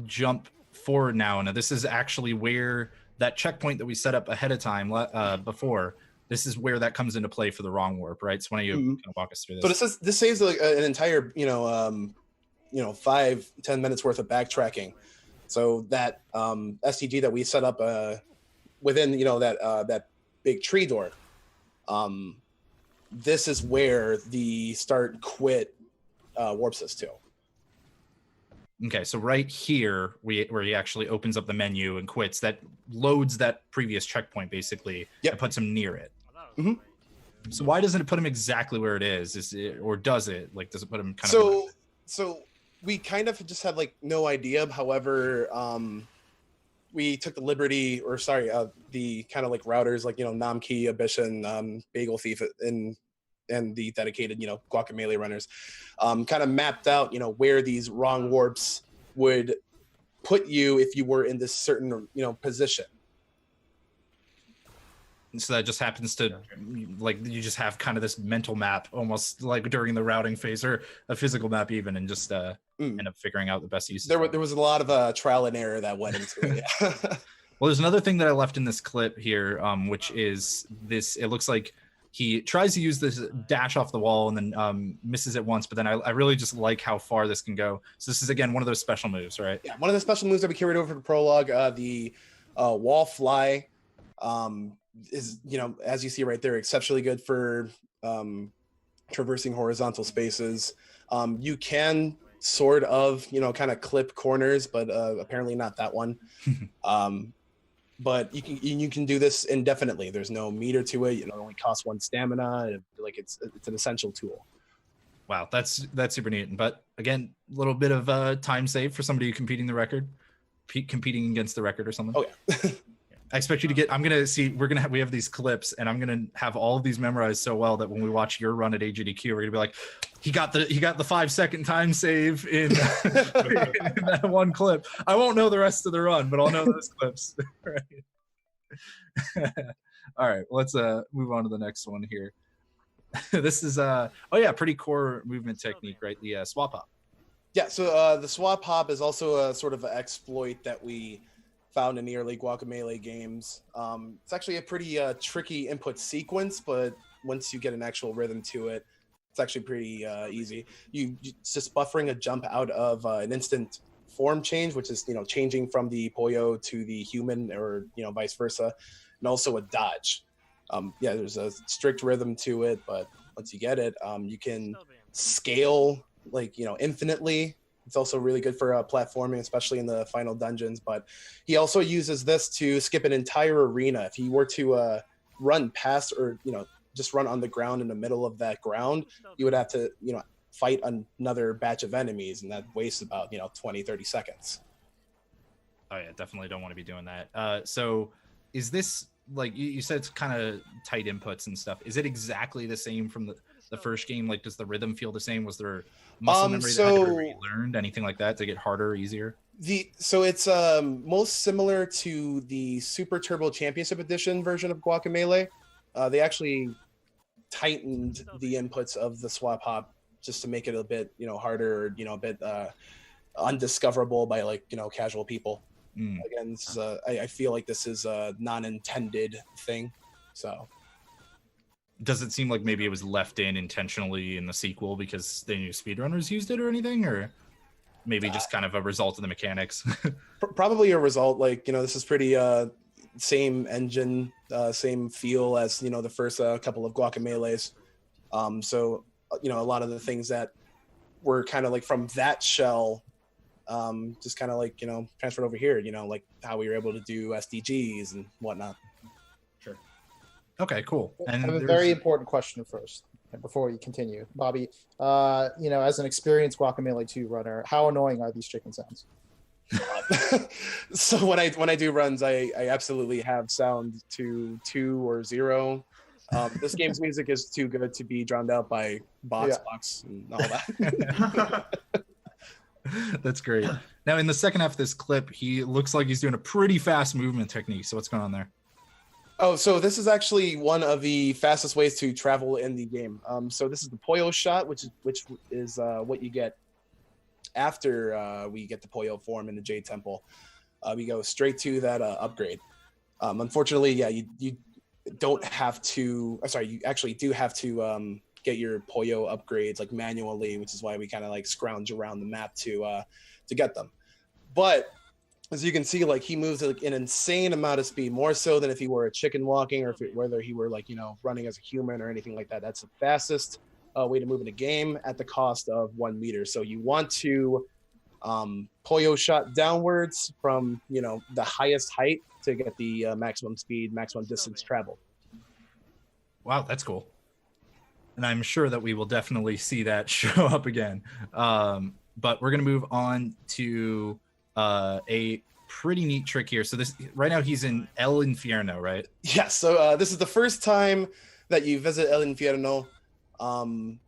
jump forward now. Now this is actually where that checkpoint that we set up ahead of time before. This is where that comes into play for the wrong warp, right? So why don't you kind of walk us through this? So this saves like an entire 5-10 minutes worth of backtracking. So that STG that we set up within that big tree door, this is where the start quit warps us to. Okay, so right here where he actually opens up the menu and quits, that loads that previous checkpoint basically. Yep. And puts him near it. Mm-hmm. So why doesn't it put him exactly where it is? Or does it? Like, does it put him kind of? So we kind of just had like no idea. However, we took the liberty, the kind of like routers like Nomkey, Abyshin, Bagel Thief, and the dedicated Guacamelee runners, kind of mapped out where these wrong warps would put you if you were in this certain position. So that just happens to, like, you just have kind of this mental map almost like during the routing phase, or a physical map even, and just end up figuring out the best use. There was a lot of trial and error that went into it. Yeah. Well, there's another thing that I left in this clip here, which is this. It looks like he tries to use this dash off the wall and then misses it once, but then I really just like how far this can go. So this is, again, one of those special moves, right? Yeah, one of the special moves that we carried over to prologue, the wall fly. Is as you see right there, exceptionally good for traversing horizontal spaces. You can sort of kind of clip corners, but apparently not that one. But you can do this indefinitely. There's no meter to it. It only costs 1 stamina. Like it's an essential tool. Wow, that's super neat. But again, a little bit of time save for somebody competing against the record or something. Oh yeah. I expect you to get. I'm gonna see. We have these clips, and I'm gonna have all of these memorized so well that when we watch your run at AGDQ, we're gonna be like, he got the 5-second time save in, in that one clip. I won't know the rest of the run, but I'll know those clips. Right. All right, let's move on to the next one here. This is pretty core movement technique, right? The swap hop. Yeah. So the swap hop is also a sort of an exploit that we found in the early Guacamelee games. It's actually a pretty tricky input sequence, but once you get an actual rhythm to it, it's actually pretty easy. It's just buffering a jump out of an instant form change, which is changing from the pollo to the human, or vice versa, and also a dodge. There's a strict rhythm to it, but once you get it, you can scale infinitely. It's also really good for platforming, especially in the final dungeons. But he also uses this to skip an entire arena. If he were to run past, or just run on the ground in the middle of that ground, you would have to fight another batch of enemies, and that wastes about 20-30 seconds. Oh yeah, definitely don't want to be doing that. So is this, like you said, it's kind of tight inputs and stuff? Is it exactly the same from the first game? Like, does the rhythm feel the same? Was there muscle memory that had to be relearned, anything like that, to get harder or easier? So it's most similar to the Super Turbo Championship Edition version of Guacamelee. They actually tightened the inputs of the swap hop just to make it a bit harder, a bit undiscoverable by casual people. Again, this is I feel like this is a non-intended thing. So does it seem like maybe it was left in intentionally in the sequel because they knew speedrunners used it or anything, or maybe just kind of a result of the mechanics? Probably a result. This is pretty same engine, same feel as the first couple of Guacamelees. So a lot of the things that were kind of from that shell, just kind of transferred over here. Like how we were able to do SDGs and whatnot. Sure. Okay, cool. And I have a very important question first before you continue, Bobby. As an experienced Guacamelee 2 runner, how annoying are these chicken sounds? So when I do runs, I absolutely have sound to 2 or 0. This game's music is too good to be drowned out by box and all that. That's great. Now, in the second half of this clip, he looks like he's doing a pretty fast movement technique. So what's going on there? Oh, so this is actually one of the fastest ways to travel in the game. So this is the pollo shot, which is what you get after we get the pollo form in the Jade Temple. We go straight to that upgrade. Unfortunately, you don't have to. You actually do have to get your pollo upgrades manually, which is why we kind of scrounge around the map to get them. But as you can see, he moves an insane amount of speed, more so than if he were a chicken walking, or whether he were running as a human or anything like that. That's the fastest way to move in a game at the cost of 1 meter. So you want to pollo shot downwards from the highest height to get the maximum speed, maximum distance traveled. Wow, that's cool. And I'm sure that we will definitely see that show up again. But we're gonna move on to a pretty neat trick here. So this right now he's in El Infierno, right? Yes. So this is the first time that you visit El Infierno. And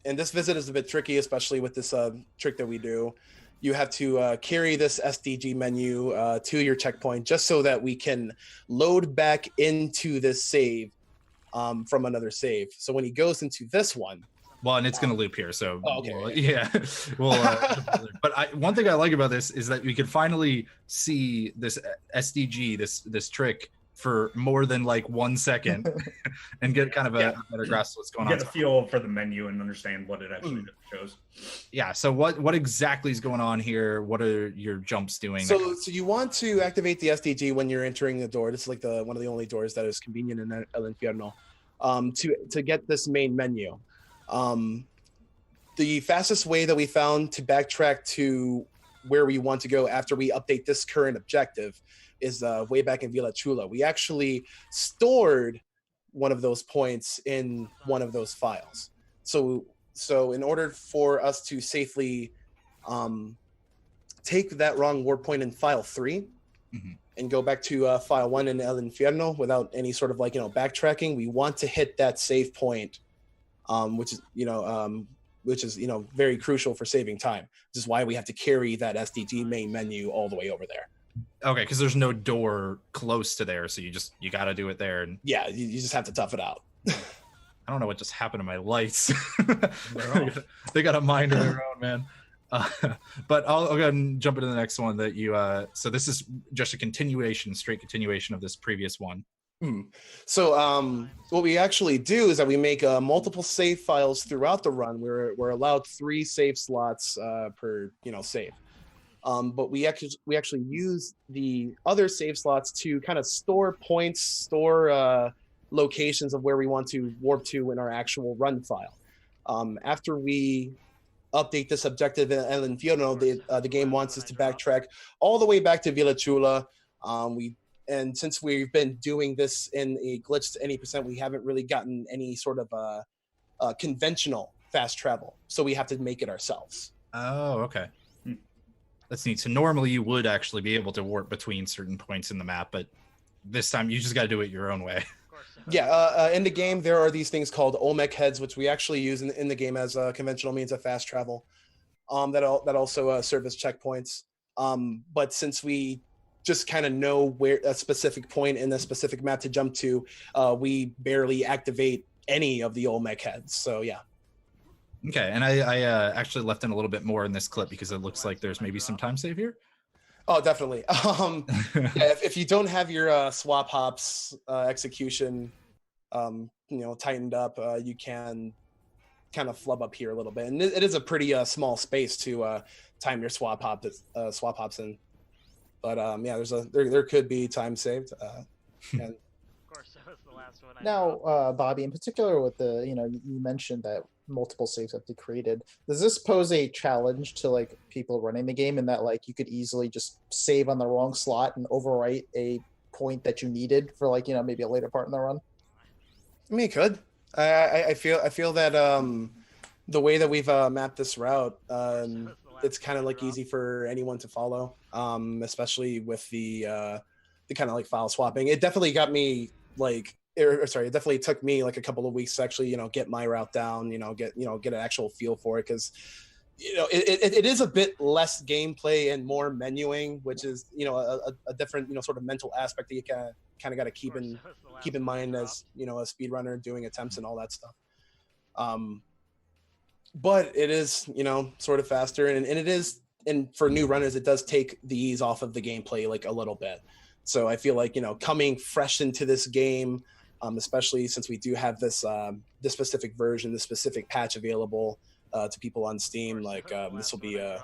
this visit is a bit tricky, especially with this trick that we do. You have to carry this SDG menu to your checkpoint just so that we can load back into this save from another save. So when he goes into this one, well, and it's going to loop here, so okay. But one thing I like about this is that we can finally see this SDG, this trick, for more than 1 second, and get kind of a better grasp of what's going on. Get a feel for the menu and understand what it actually shows. Yeah. So what exactly is going on here? What are your jumps doing? So you want to activate the SDG when you're entering the door. This is one of the only doors that is convenient in El Infierno, to get this main menu. The fastest way that we found to backtrack to where we want to go after we update this current objective is way back in Villa Chula. We actually stored one of those points in one of those files. So So in order for us to safely take that wrong warp point in file 3 and go back to file 1 in El Infierno without any sort of backtracking, we want to hit that save point, which is very crucial for saving time. This is why we have to carry that SDG main menu all the way over there. Okay, because there's no door close to there, so you got to do it there. And yeah, you just have to tough it out. I don't know what just happened to my lights. They got a mind of their own, man. But I'll go ahead and jump into the next one that you. So this is just a straight continuation of this previous one. So what we actually do is that we make multiple save files throughout the run. We're allowed 3 save slots per save. But we actually use the other save slots to kind of store points, store locations of where we want to warp to in our actual run file. After we update this objective in El Infierno, the game wants us to backtrack all the way back to Villa Chula. And since we've been doing this in a glitch to any percent, we haven't really gotten any sort of conventional fast travel. So we have to make it ourselves. Oh, okay. That's neat. So normally you would actually be able to warp between certain points in the map, but this time you just got to do it your own way. Yeah, in the game, there are these things called Olmec heads, which we actually use in the game as a conventional means of fast travel that also serve as checkpoints. But since we just kind of know where a specific point in a specific map to jump to, we barely activate any of the Olmec heads. So, yeah. Okay, and I actually left in a little bit more in this clip because it looks like there's maybe some time save here. Oh, definitely. If you don't have your swap hops execution, tightened up, you can kind of flub up here a little bit, and it is a pretty small space to time your swap hops in. But there could be time saved. And of course, that was the last one. Now, Bobby, in particular, with the you mentioned that multiple saves have to be created. Does this pose a challenge to people running the game, in that you could easily just save on the wrong slot and overwrite a point that you needed for maybe a later part in the run? I mean, it could. I feel that the way that we've mapped this route, it's kind of easy for anyone to follow, especially with the kind of file swapping. It definitely got me it definitely took me a couple of weeks to actually get my route down, get an actual feel for it, because it is a bit less gameplay and more menuing, which is a different sort of mental aspect that you kind of got to keep in mind as a speedrunner doing attempts and all that stuff. But it is sort of faster, and it is, and for new runners it does take the ease off of the gameplay a little bit. So I feel coming fresh into this game, especially since we do have this specific version, this specific patch available to people on Steam, this will be a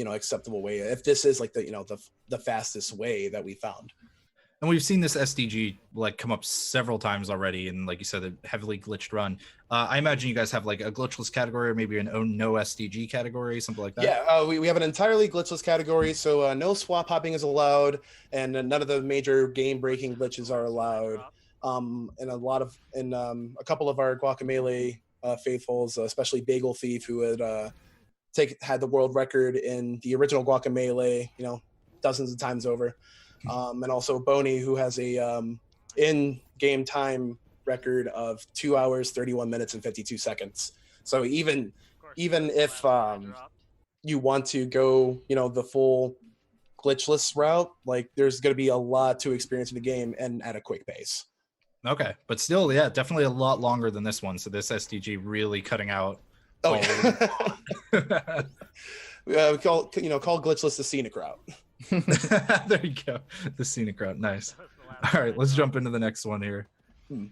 acceptable way, if this is the fastest way that we found. And we've seen this SDG come up several times already, and like you said, a heavily glitched run. I imagine you guys have a glitchless category, or maybe an no SDG category, something like that. Yeah, we have an entirely glitchless category, so no swap hopping is allowed, and none of the major game-breaking glitches are allowed. And a couple of our Guacamelee faithfuls, especially Bagel Thief, who had the world record in the original Guacamelee, dozens of times over. And also Boney, who has a in-game time record of 2 hours, 31 minutes, and 52 seconds. So even if you want to go, the full glitchless route, there's going to be a lot to experience in the game, and at a quick pace. Okay, but still, yeah, definitely a lot longer than this one. So this SDG really cutting out. Oh, yeah. We call glitchless the scenic route. There you go, the scenic route. Nice. All right, let's jump into the next one here. And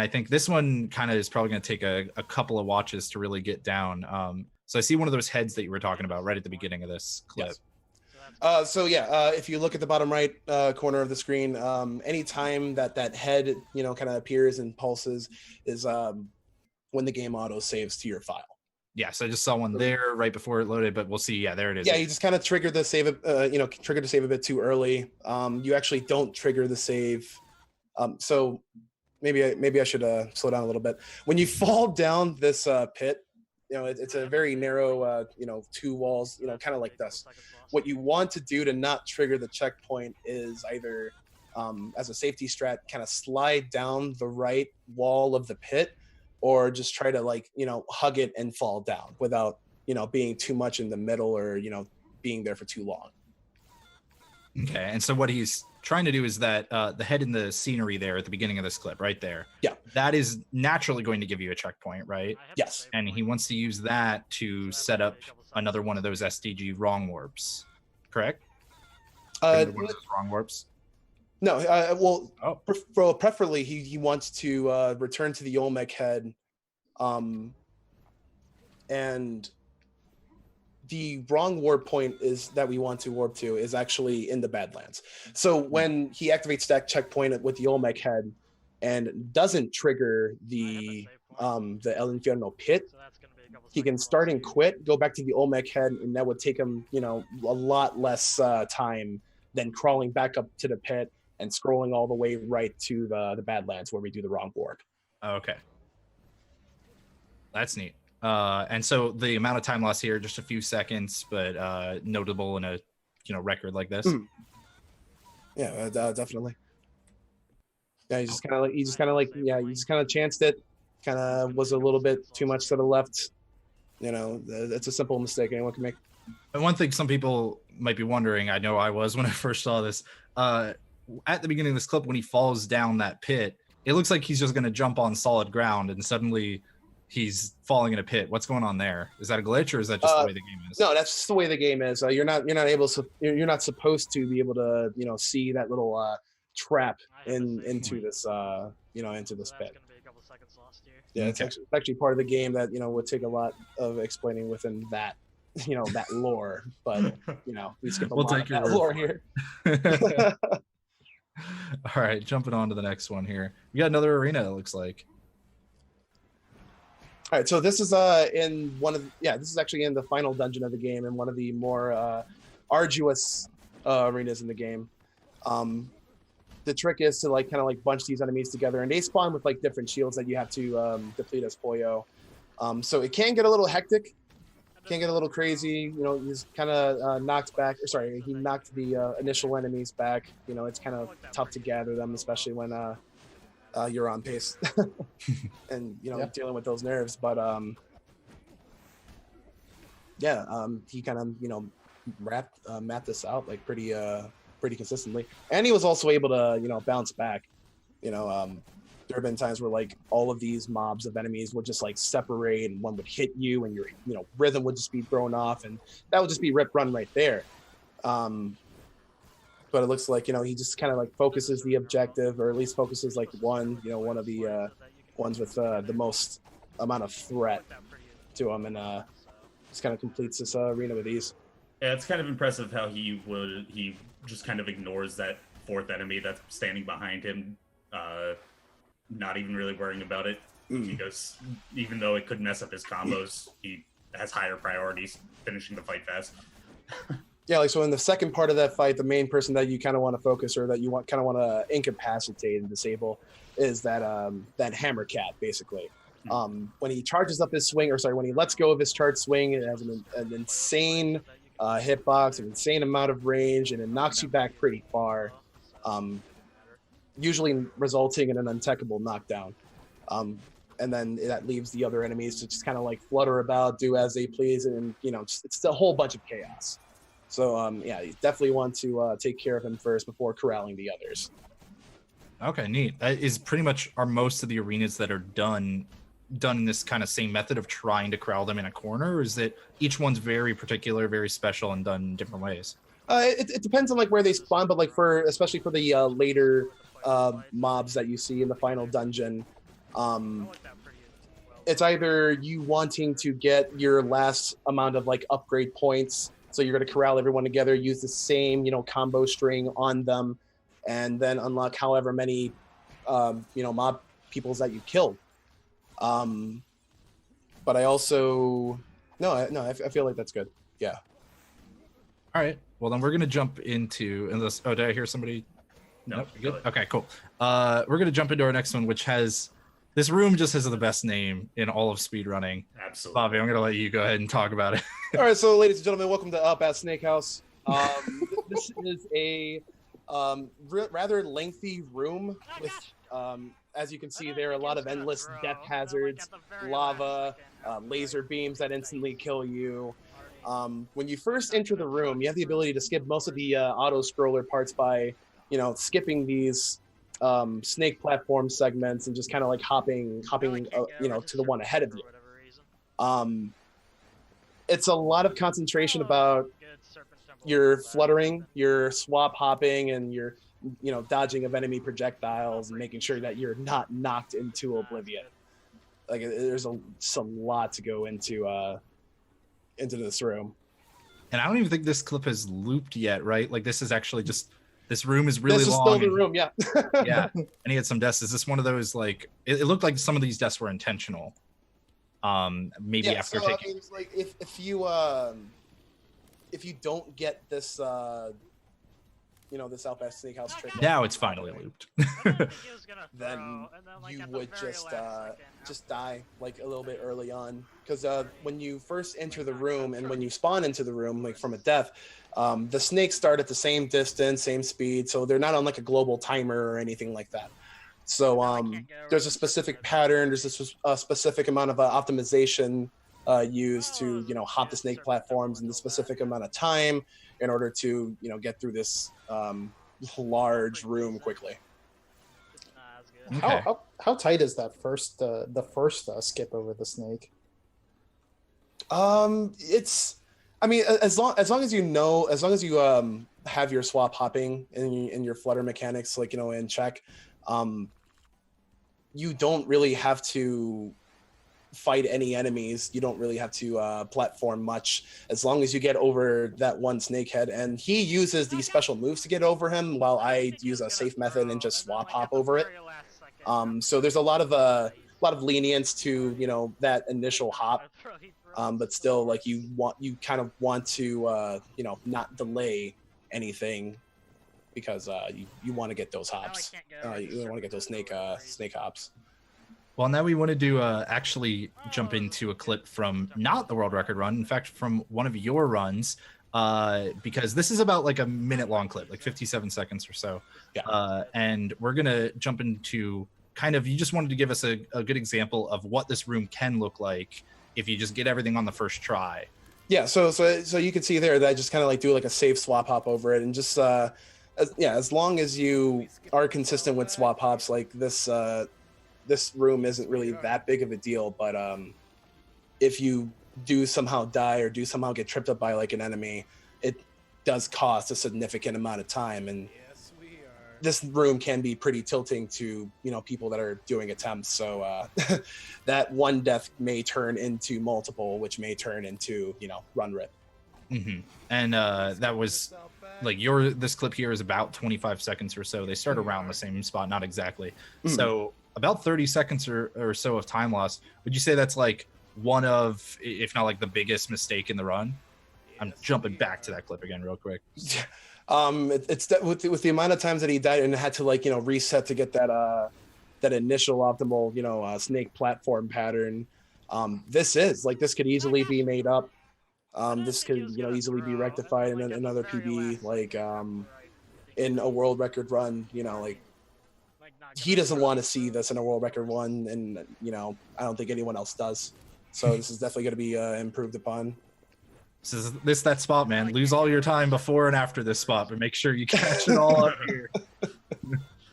I think this one kind of is probably going to take a couple of watches to really get down. So I see one of those heads that you were talking about right at the beginning of this clip. Yes. If you look at the bottom right corner of the screen, anytime that head kind of appears and pulses is when the game auto saves to your file. Yes, I just saw one there right before it loaded, but we'll see. Yeah, there it is. Yeah, you just kind of triggered the save, triggered the save a bit too early. You actually don't trigger the save. So maybe I should slow down a little bit. When you fall down this pit, it's a very narrow, 2 walls, kind of like this. What you want to do to not trigger the checkpoint is either, as a safety strat, kind of slide down the right wall of the pit, or just try to hug it and fall down without, being too much in the middle or, being there for too long. Okay, and so what he's trying to do is that the head in the scenery there at the beginning of this clip, right there. Yeah. That is naturally going to give you a checkpoint, right? Yes. And he wants to use that to set up another one of those SDG wrong warps, correct? One of those wrong warps. No, preferably he wants to return to the Olmec head, and the wrong warp point is that we want to warp to is actually in the Badlands. So when he activates that checkpoint with the Olmec head and doesn't trigger the El Infierno pit, he can start and quit, go back to the Olmec head, and that would take him, a lot less time than crawling back up to the pit and scrolling all the way right to the Badlands where we do the wrong warp. Okay. That's neat. And so the amount of time lost here, just a few seconds, but notable in a record like this. Yeah, definitely. Yeah, you just kind of chanced it. Kind of was a little bit too much to the left. It's a simple mistake anyone can make. And one thing some people might be wondering, I know I was when I first saw this, at the beginning of this clip, when he falls down that pit, it looks like he's just going to jump on solid ground, and suddenly he's falling in a pit. What's going on there? Is that a glitch, or is that just the way the game is? No, that's just the way the game is. You're not supposed to be able to see that little trap into this into this pit. Yeah, it's actually part of the game that would take a lot of explaining within that that lore, but we skip a lot of that lore here. All right, jumping on to the next one here. We got another arena, it looks like. All right, so this is in this is actually in the final dungeon of the game, and one of the more arduous arenas in the game. The trick is to kind of bunch these enemies together, and they spawn with different shields that you have to deplete as Pollo. So it can get a little hectic, can get a little crazy. He's kind of he knocked the initial enemies back. It's kind of tough to gather them, especially when you're on pace and dealing with those nerves. But he kind of mapped this out pretty consistently, and he was also able to bounce back. There have been times where all of these mobs of enemies would just separate, and one would hit you, and your rhythm would just be thrown off, and that would just be rip run right there. But it looks like he just kind of focuses the objective, or at least focuses one of the ones with the most amount of threat to him, and just kind of completes this arena with ease. Yeah, it's kind of impressive how he just kind of ignores that fourth enemy that's standing behind him, not even really worrying about it. He goes, even though it could mess up his combos, he has higher priorities, finishing the fight fast. Yeah, so in the second part of that fight, the main person that you kind of want to focus, or that you want to incapacitate and disable, is that hammer cat, basically. When he charges up his swing, when he lets go of his charged swing, it has an insane hitbox, an insane amount of range, and it knocks you back pretty far, usually resulting in an untechable knockdown. And then that leaves the other enemies to just kind of flutter about, do as they please, and it's a whole bunch of chaos. So you definitely want to take care of him first before corralling the others. Okay, neat. That is pretty much are most of the arenas that are done in this kind of same method of trying to corral them in a corner, or is it each one's very particular, very special, and done in different ways? It depends on where they spawn, but especially for the later mobs that you see in the final dungeon, it's either you wanting to get your last amount of upgrade points. So you're going to corral everyone together, use the same, combo string on them, and then unlock however many, mob peoples that you killed. But I also, I feel like that's good. Yeah. All right. Well, then we're going to jump into, unless, did I hear somebody? No, nope, good. Okay, cool. We're gonna jump into our next one, which has this room just has the best name in all of speedrunning. Absolutely. Bobby, I'm gonna let you go ahead and talk about it. All right, so ladies and gentlemen, welcome to Up at Snake House. This is a rather lengthy room with, as you can see, there are a lot of endless death hazards, lava, laser beams that instantly kill you. When you first enter the room, you have the ability to skip most of the auto scroller parts by, skipping these snake platform segments and just kind of like hopping, to the one ahead of you. It's a lot of concentration about your fluttering, your swap hopping, and your, dodging of enemy projectiles and making sure that you're not knocked into oblivion. Like there's some lot to go into this room. And I don't even think this clip has looped yet, right? Like this is actually just, this room is really long. This is still the room, yeah. Yeah, and he had some deaths. Is this one of those, like, it looked like some of these deaths were intentional. Maybe after taking. I mean, like if you don't get this, this Outback Steakhouse trick. Now it's finally looped. Then you would just die like a little bit early on, because when you first enter the room and when you spawn into the room, like from a death, the snakes start at the same distance, same speed, so they're not on like a global timer or anything like that. So there's a specific pattern, there's a specific amount of optimization used to hop the snake platforms in the specific amount of time in order to get through this large room quickly. Okay. How tight is that first the first skip over the snake? It's, I mean, as long as you have your swap hopping and your flutter mechanics in check, you don't really have to fight any enemies. You don't really have to platform much, as long as you get over that one snakehead. And he uses these special moves to get over him, while I use a safe method and just swap hop over it. So there's a lot of lenience to that initial hop, but still, like, you kind of want to not delay anything, because you want to get those hops. You want to get those snake hops. Well, now we wanted to actually jump into a clip from not the world record run, in fact, from one of your runs, because this is about like a minute-long clip, like 57 seconds or so. Yeah. And we're going to jump into kind of, you just wanted to give us a good example of what this room can look like if you just get everything on the first try. Yeah, so you can see there that I just kind of like do like a safe swap hop over it, and just as long as you are consistent with swap hops, like this room isn't really that big of a deal. But if you do somehow die or do somehow get tripped up by like an enemy, it does cost a significant amount of time, and this room can be pretty tilting to people that are doing attempts. So that one death may turn into multiple, which may turn into run rip. Mm-hmm. And that was like this clip here is about 25 seconds or so. They start around the same spot, not exactly. Mm-hmm. So about 30 seconds or so of time loss. Would you say that's like one of, if not like the biggest mistake in the run? I'm jumping back to that clip again real quick. It's with the amount of times that he died and had to reset to get that initial optimal snake platform pattern. This could easily be made up. This could easily be rectified in another PB, in a world record run. He doesn't want to see this in a world record run, and I don't think anyone else does. So this is definitely going to be improved upon. This is that spot, man. Lose all your time before and after this spot, but make sure you catch it all up here.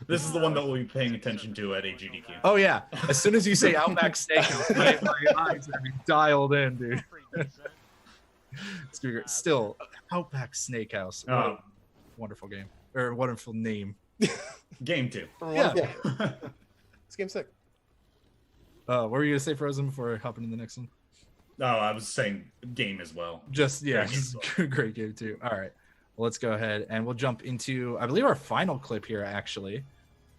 This is the one that we'll be paying attention to at a GDQ. Oh yeah, as soon as you say Outback Steakhouse, my eyes are dialed in, dude. Still, Outback Steakhouse. Oh, wonderful game, or wonderful name. Game 2. Yeah. This game's sick. What were you gonna say, Frozen, before I hop into the next one? Oh, I was saying game as well. Great game too. All right, well, let's go ahead and we'll jump into, I believe, our final clip here actually,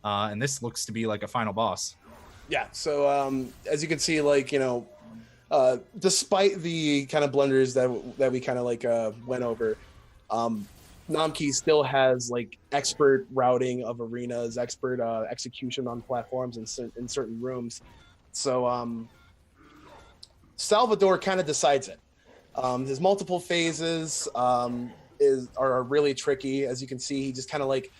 and this looks to be like a final boss. Yeah. So as you can see, despite the kind of blunders that we kind of went over, Nomkey still has like expert routing of arenas, expert execution on platforms in certain rooms. So Salvador kind of decides it. There's multiple phases are really tricky. As you can see, he just kind of like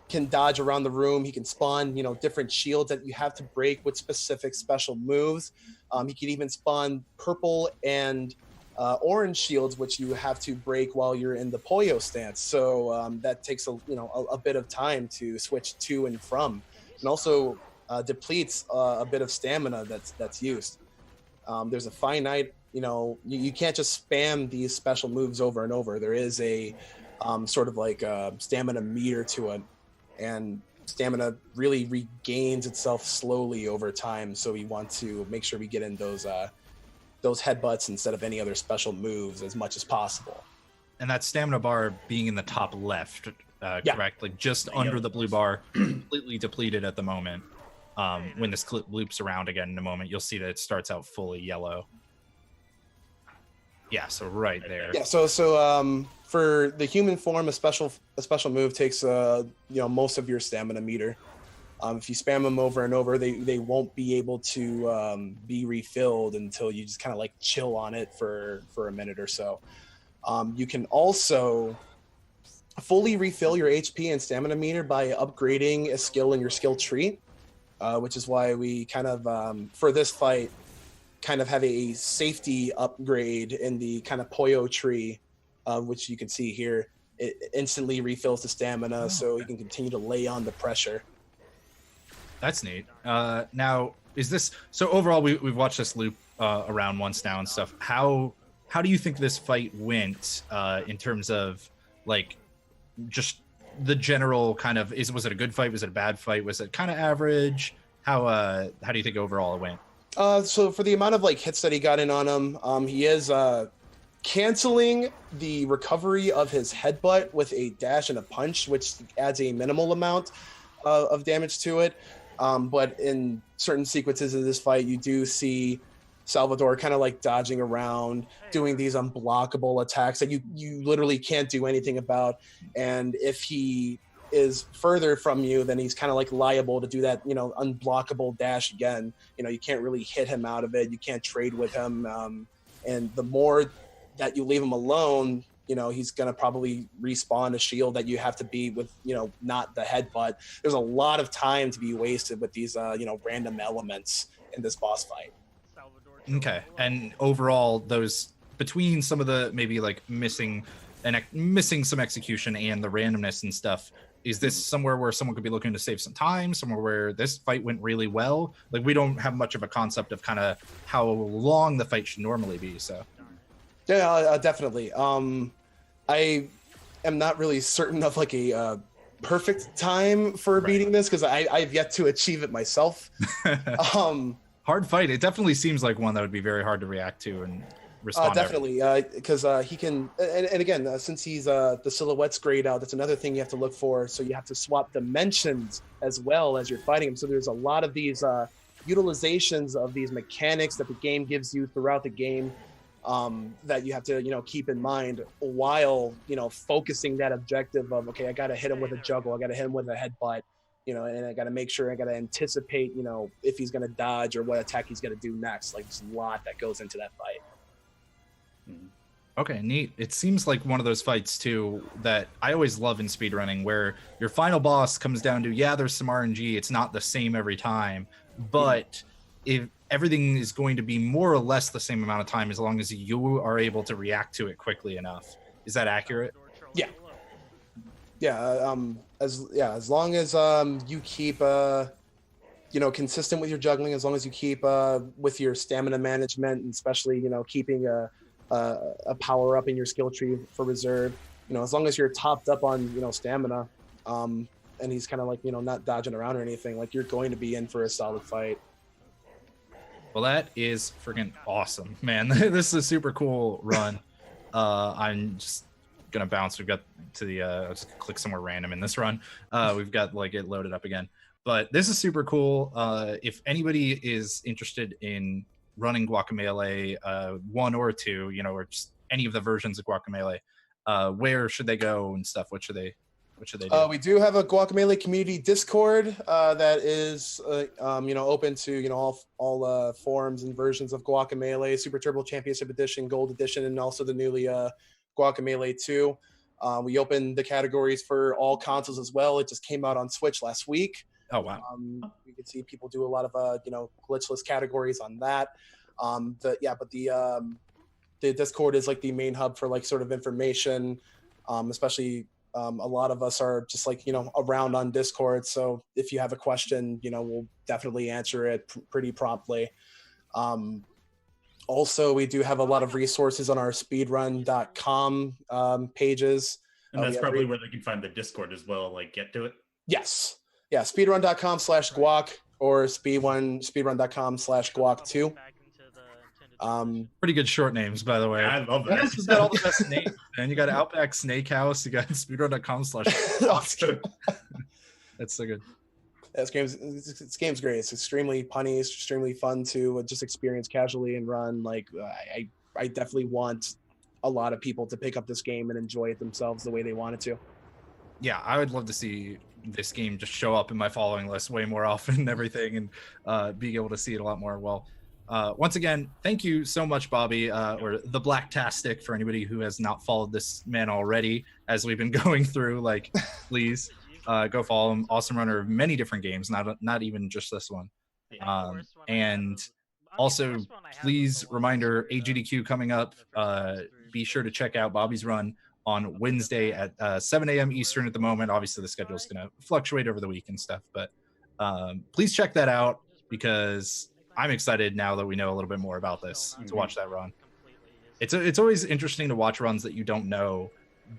can dodge around the room. He can spawn, different shields that you have to break with specific special moves. He can even spawn purple and orange shields, which you have to break while you're in the Poyo stance. So that takes a bit of time to switch to and from, and also depletes a bit of stamina that's used. There's a finite, you can't just spam these special moves over and over. There is a sort of like a stamina meter to it, and stamina really regains itself slowly over time. So we want to make sure we get in those headbutts instead of any other special moves as much as possible. And that stamina bar being in the top left, correct? Like just under the blue bar, completely depleted at the moment. When this clip loops around again in a moment, you'll see that it starts out fully yellow. Yeah, so right there. Yeah, so for the human form, a special move takes most of your stamina meter. If you spam them over and over, they won't be able to be refilled until you just kind of like chill on it for a minute or so. You can also fully refill your HP and stamina meter by upgrading a skill in your skill tree, which is why we kind of for this fight kind of have a safety upgrade in the kind of Poyo tree, which you can see here. It instantly refills the stamina, so you can continue to lay on the pressure. That's neat. Now, is this so? Overall, we've watched this loop around once now and stuff. How do you think this fight went in terms of like just the general kind of was it a good fight? Was it a bad fight? Was it kind of average? How do you think overall it went? So for the amount of like hits that he got in on him, he is canceling the recovery of his headbutt with a dash and a punch, which adds a minimal amount of damage to it. But in certain sequences of this fight, you do see Salvador kind of like dodging around, doing these unblockable attacks that you literally can't do anything about. And if he is further from you, then he's kind of like liable to do that, unblockable dash again. You can't really hit him out of it. You can't trade with him. And the more that you leave him alone, he's going to probably respawn a shield that you have to beat with, not the headbutt. There's a lot of time to be wasted with these, random elements in this boss fight. Okay. And overall, those between some of the maybe like missing some execution and the randomness and stuff, is this somewhere where someone could be looking to save some time, somewhere where this fight went really well? Like, we don't have much of a concept of kind of how long the fight should normally be, so. Yeah, definitely. I am not really certain of like a perfect time for beating this, because I've yet to achieve it myself. Hard fight. It definitely seems like one that would be very hard to react to and respond. Definitely, because he can, and again, since he's the silhouette's grayed out, that's another thing you have to look for. So you have to swap dimensions as well as you're fighting him. So there's a lot of these utilizations of these mechanics that the game gives you throughout the game, that you have to keep in mind while focusing that objective of, okay, I got to hit him with a juggle, I got to hit him with a headbutt, and I got to make sure I got to anticipate if he's going to dodge or what attack he's going to do next. Like, there's a lot that goes into that fight. Okay, neat. It seems like one of those fights too that I always love in speedrunning, where your final boss comes down to, there's some RNG, it's not the same every time, but if everything is going to be more or less the same amount of time as long as you are able to react to it quickly enough. Is that accurate? As long as you keep consistent with your juggling, as long as you keep with your stamina management, and especially keeping a power up in your skill tree for reserve, as long as you're topped up on stamina, and he's kind of like not dodging around or anything, like, you're going to be in for a solid fight. Well, that is freaking awesome, man. This is a super cool run. I'm just gonna bounce. We've got to the I'll just click somewhere random in this run. We've got like it loaded up again, but this is super cool. If anybody is interested in running Guacamelee 1 or 2, or just any of the versions of Guacamelee, where should they go and stuff? What should they do? We do have a Guacamelee community Discord that is, open to all forms and versions of Guacamelee, Super Turbo Championship Edition, Gold Edition, and also the newly Guacamelee 2. We opened the categories for all consoles as well. It just came out on Switch last week. Oh wow! We can see people do a lot of glitchless categories on that. The Discord is like the main hub for like sort of information, especially. A lot of us are just around on Discord. So if you have a question, we'll definitely answer it pretty promptly. Also, we do have a lot of resources on our speedrun.com pages. And that's probably where they can find the Discord as well, like get to it. Yes. Yeah. Speedrun.com/guac or speedrun.com/guac2. Pretty good short names, by the way. I love that. You've got all the best names, man. You got Outback Snakehouse. You got speedrun.com/. That's so good. This game's great. It's extremely punny. It's extremely fun to just experience casually and run. Like I definitely want a lot of people to pick up this game and enjoy it themselves the way they wanted to. Yeah, I would love to see this game just show up in my following list way more often and everything, and being able to see it a lot more. Well, once again, thank you so much, Bobby, or TheBlacktastic, for anybody who has not followed this man already as we've been going through. Like, please go follow him. Awesome runner of many different games, not even just this one. And also, please, reminder, GDQ coming up. Be sure to check out Bobby's run on Wednesday at 7 a.m. Eastern at the moment. Obviously, the schedule is going to fluctuate over the week and stuff, but please check that out, because I'm excited now that we know a little bit more about this to watch that run. It's always interesting to watch runs that you don't know,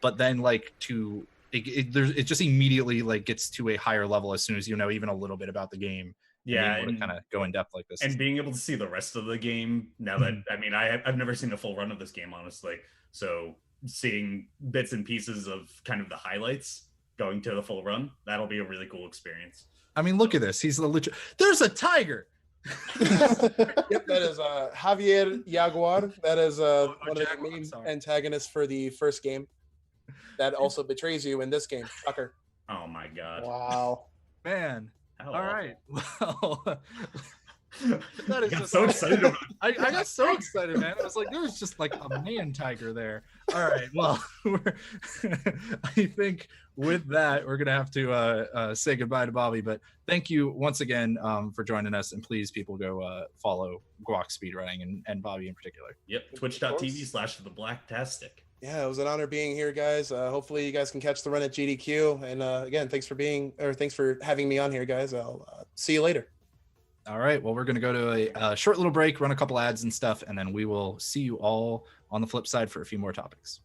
but then it just immediately gets to a higher level as soon as you know even a little bit about the game. Yeah, and kind of go in depth like this, and being able to see the rest of the game now that I've never seen a full run of this game, honestly. So seeing bits and pieces of kind of the highlights going to the full run, that'll be a really cool experience. I mean, look at this. He's legit. There's a tiger. Yep, that is Javier Jaguar. That is one of the main antagonists for the first game. That also betrays you in this game, Tucker. Oh my god! Wow, man. How all right. Well, that is so excited. I got so excited, man. I was like, there was just like a man tiger there. All right. Well, I think with that, we're gonna have to say goodbye to Bobby. But thank you once again for joining us, and please, people, go follow Guac Speedrunning and Bobby in particular. Yep. Twitch.tv/TheBlacktastic. Yeah, it was an honor being here, guys. Hopefully you guys can catch the run at GDQ. And again, thanks for having me on here, guys. I'll see you later. All right. Well, we're going to go to a short little break, run a couple ads and stuff, and then we will see you all on the flip side for a few more topics.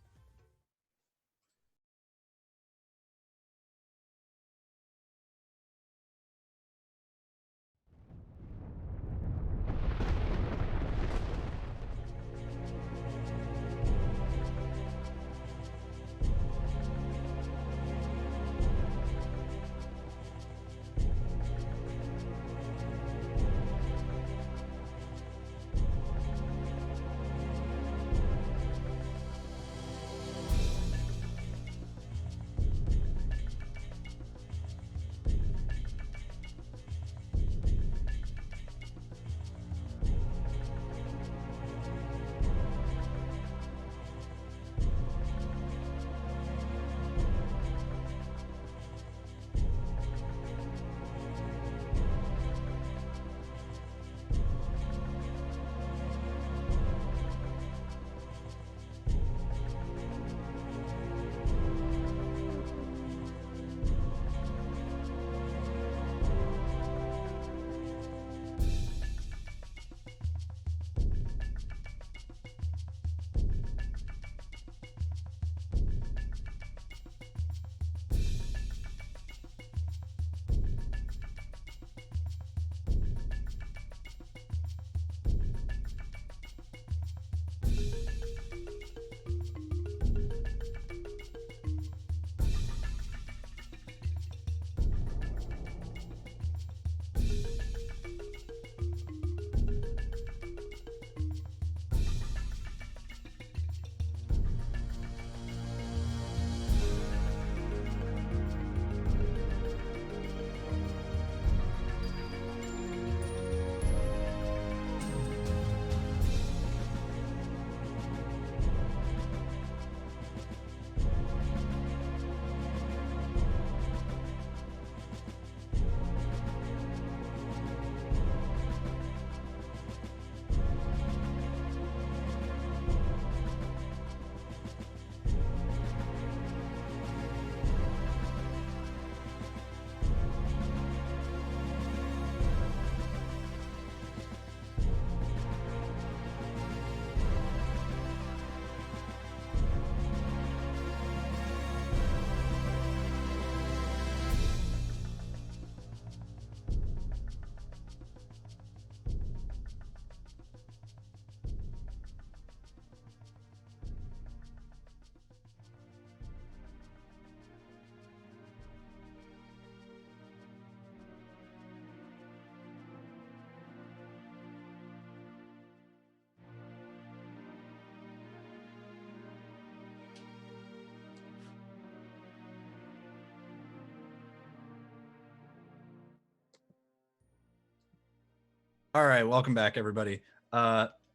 All right, welcome back, everybody.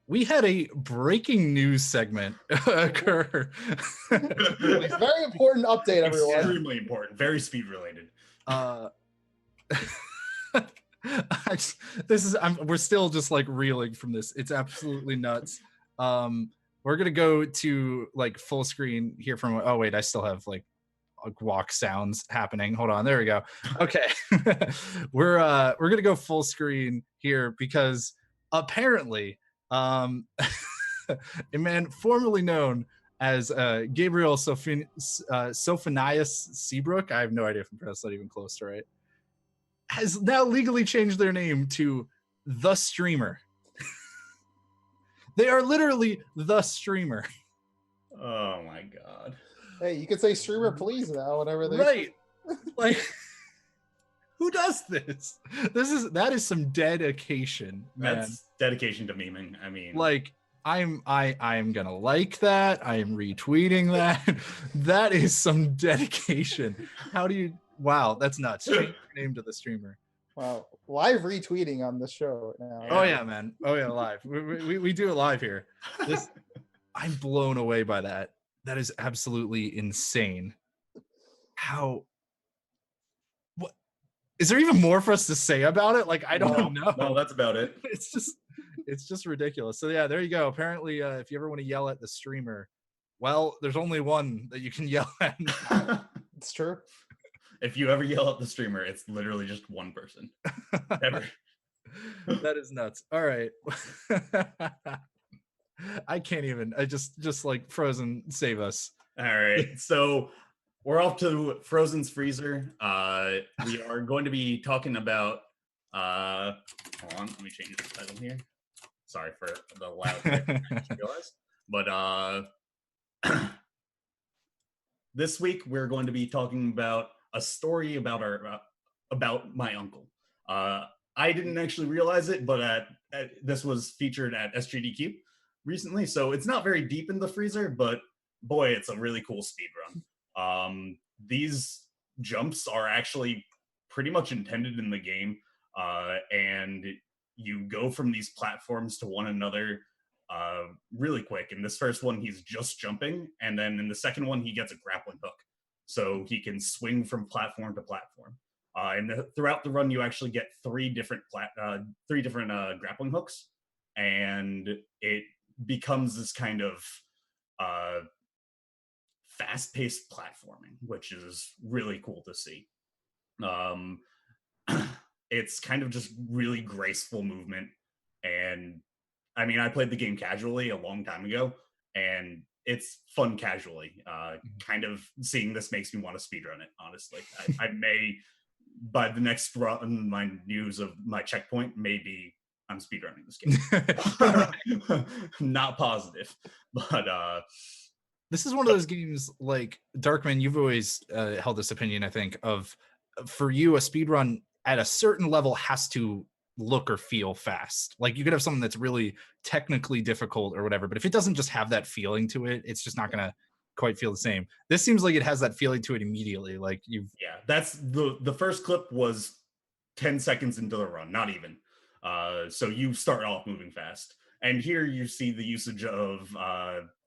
We had a breaking news segment occur. Very important update, everyone. Extremely important. Very speed related. We're still just like reeling from this. It's absolutely nuts. We're gonna go to like full screen here from. Oh wait, I still have like walk sounds happening. Hold on, there we go. Okay, we're gonna go full screen here because apparently, a man formerly known as Gabriel Sophonius Seabrook, I have no idea if I'm pronounced that even close to right, has now legally changed their name to The Streamer. They are literally The Streamer. Oh my god. Hey, you could say streamer please now whenever they Right. Like, who does this? That is some dedication, man. That's dedication to memeing. I mean, like I am gonna like that. I am retweeting that. That is some dedication. How do you? Wow, that's nuts. Change your name to The Streamer. Wow, live retweeting on the show now. Oh yeah, man. Oh yeah, live. We do it live here. I'm blown away by that. That is absolutely insane. How? What? Is there even more for us to say about it? Like, I don't know. No, that's about it. It's just ridiculous. So yeah, there you go. Apparently, if you ever want to yell at The Streamer, well, there's only one that you can yell at. It's true. If you ever yell at The Streamer, it's literally just one person. Ever. That is nuts. All right. I can't even. I just like Frozen, save us. All right. So we're off to Frozen's freezer. We are going to be talking about hold on, let me change the title here. Sorry for the loud I just realized. But this week we're going to be talking about a story about about my uncle. I didn't actually realize it, but this was featured at SGDQ recently, so it's not very deep in the freezer, but boy, it's a really cool speed run. These jumps are actually pretty much intended in the game, and you go from these platforms to one another really quick. In this first one, he's just jumping, and then in the second one, he gets a grappling hook, so he can swing from platform to platform. And throughout the run, you actually get three different grappling hooks, and it becomes this kind of fast-paced platforming, which is really cool to see. It's kind of just really graceful movement, and I mean, I played the game casually a long time ago, and it's fun casually. Kind of seeing this makes me want to speedrun it, honestly. I may, by the next run, my news of my checkpoint, maybe I'm speedrunning this game. Not positive, but this is one of those games like Darkman. You've always held this opinion, I think, of for you a speedrun at a certain level has to look or feel fast. Like you could have something that's really technically difficult or whatever, but if it doesn't just have that feeling to it, it's just not gonna quite feel the same. This seems like it has that feeling to it immediately. Like that's the first clip was 10 seconds into the run, not even. So you start off moving fast, and here you see the usage of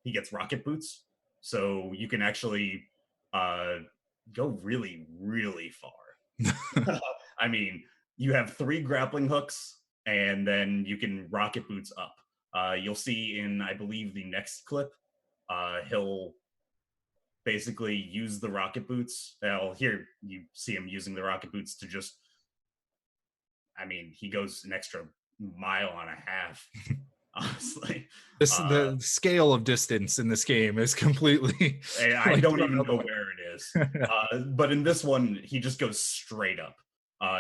he gets rocket boots, so you can actually go really, really far. I mean, you have 3 grappling hooks, and then you can rocket boots up. You'll see in, I believe, the next clip, he'll basically use the rocket boots. Well, here you see him using the rocket boots to just, I mean, he goes an extra mile and a half, honestly. The scale of distance in this game is completely... I don't even know where it is. But in this one, he just goes straight up.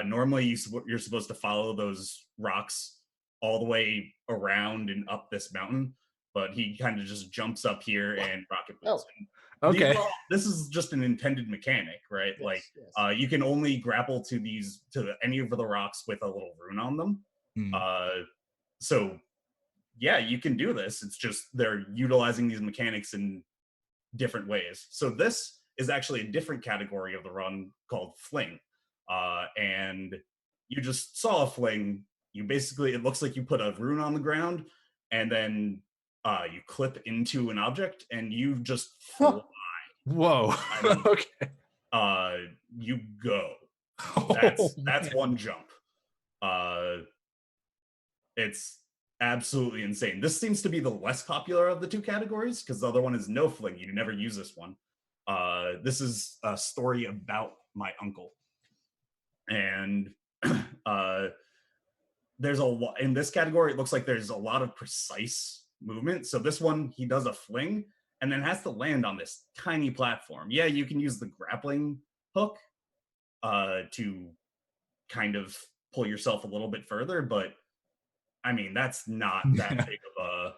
Normally, you're supposed to follow those rocks all the way around and up this mountain, but he kind of just jumps up here and rocket boots. Oh, okay. This is just an intended mechanic, right? Yes, like, you can only grapple to any of the rocks with a little rune on them. So, yeah, you can do this. It's just they're utilizing these mechanics in different ways. So this is actually a different category of the run called Fling. And you just saw a fling You basically, it looks like you put a rune on the ground, and then you clip into an object, and you just fly. Whoa. I mean, Okay. You go. Oh, That's man. one jump. It's absolutely insane. This seems to be the less popular of the two categories, because the other one is no fling. You never use this one. This is a story about my uncle. And there's a lot in this category. It looks like there's a lot of precise movement. So this one, he does a fling and then has to land on this tiny platform. Yeah, you can use the grappling hook to kind of pull yourself a little bit further, but I mean, that's not that big of a...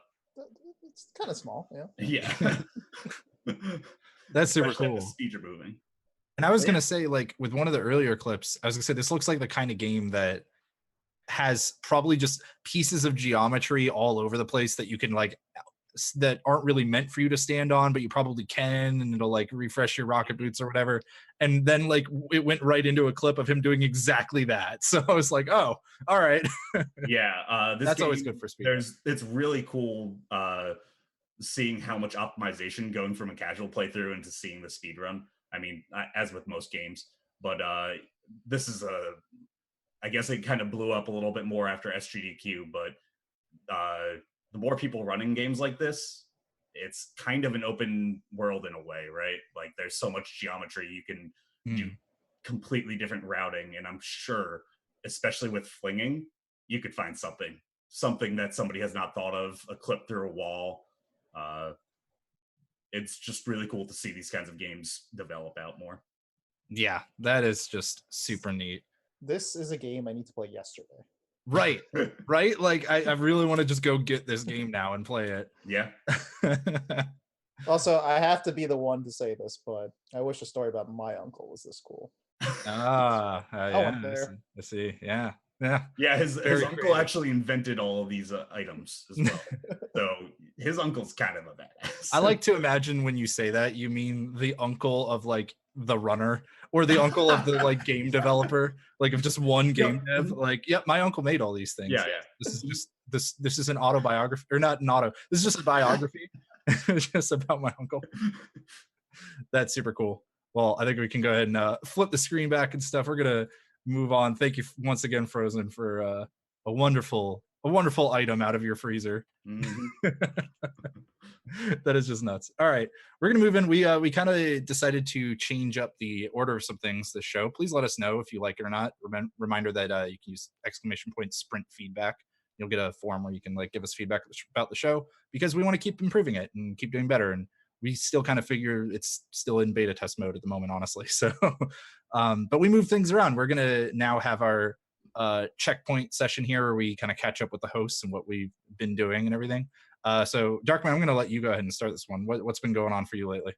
It's kind of small, Yeah. That's super Especially at cool. the speed you're moving. And I was going to say, like, with one of the earlier clips, I was going to say, this looks like the kind of game that has probably just pieces of geometry all over the place that you can, like, that aren't really meant for you to stand on, but you probably can, and it'll, like, refresh your rocket boots or whatever. And then, like, it went right into a clip of him doing exactly that. So I was like, oh, all right. Yeah. That's always good for speed. It's really cool seeing how much optimization going from a casual playthrough into seeing the speed run. I mean, as with most games, but this is I guess it kind of blew up a little bit more after SGDQ, but the more people running games like this, it's kind of an open world in a way, right? Like there's so much geometry, you can do completely different routing, and I'm sure, especially with flinging, you could find something that somebody has not thought of, a clip through a wall. It's just really cool to see these kinds of games develop out more. Yeah, that is just super neat. This is a game I need to play yesterday. Right, right? Like, I really want to just go get this game now and play it. Yeah. Also, I have to be the one to say this, but I wish a story about my uncle was this cool. Yeah, there. I see. Yeah, his uncle creative. Actually invented all of these items as well. So his uncle's kind of a badass. I like to imagine when you say that, you mean the uncle of, like, the runner, or the uncle of the, like, game developer, like, of just one game dev. Like, yep, my uncle made all these things. Yeah. This is just this is an autobiography, or not an auto. This is just a biography, just about my uncle. That's super cool. Well, I think we can go ahead and flip the screen back and stuff. We're gonna move on. Thank you once again, Frozen, for a wonderful item out of your freezer. That is just nuts. All right, we're gonna move in. We kind of decided to change up the order of some things this show. Please let us know if you like it or not. Reminder that you can use !sprint feedback. You'll get a form where you can, like, give us feedback about the show, because we want to keep improving it and keep doing better. And we still kind of figure it's still in beta test mode at the moment, honestly. So, but we move things around. We're gonna now have our checkpoint session here, where we kind of catch up with the hosts and what we've been doing and everything. So, Darkman, I'm going to let you go ahead and start this one. What's been going on for you lately?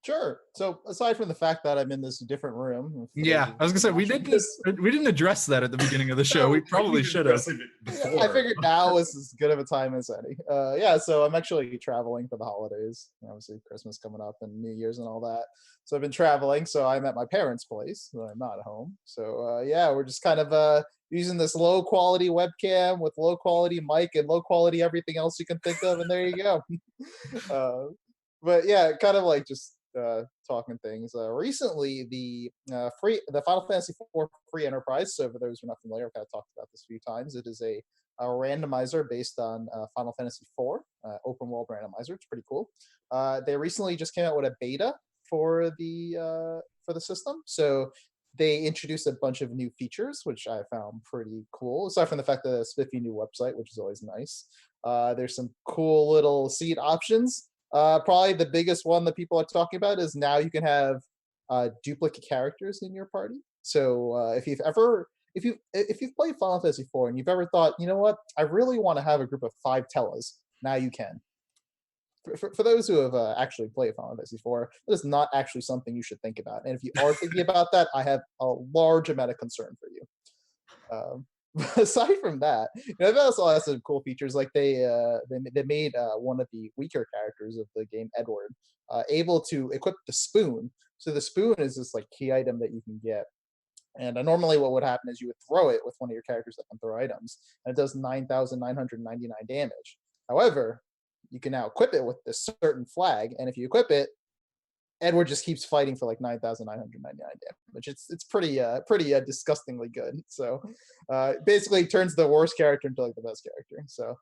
Sure. So, aside from the fact that I'm in this different room, yeah, I was going to say we didn't address that at the beginning of the show. We probably should have. Yeah, I figured now is as good of a time as any. Yeah, so I'm actually traveling for the holidays. Obviously, Christmas coming up and New Year's and all that. So I've been traveling. So I'm at my parents' place. So I'm not at home. So yeah, we're just kind of using this low quality webcam with low quality mic and low quality everything else you can think of, and there you go. But yeah, kind of like just talking things. Recently, the Final Fantasy IV free enterprise. So for those who are not familiar, I've kind of talked about this a few times. It is a randomizer based on Final Fantasy IV, open world randomizer. It's pretty cool. They recently just came out with a beta for the system. So they introduced a bunch of new features, which I found pretty cool. Aside from the fact that it's a spiffy new website, which is always nice. There's some cool little seed options. Probably the biggest one that people are talking about is now you can have duplicate characters in your party. So if you've played Final Fantasy IV and you've ever thought, you know what, I really want to have a group of 5 Tellas, now you can. For those who have actually played Final Fantasy IV, that is not actually something you should think about. And if you are thinking about that, I have a large amount of concern for you. Aside from that, they've also had some cool features. Like they made one of the weaker characters of the game, Edward, able to equip the spoon. So the spoon is this like key item that you can get And normally what would happen is you would throw it with one of your characters that can throw items, and it does 9,999 damage. However, you can now equip it with this certain flag, and if you equip it, Edward just keeps fighting for like 9,999 damage. It's pretty disgustingly good. So basically turns the worst character into like the best character. So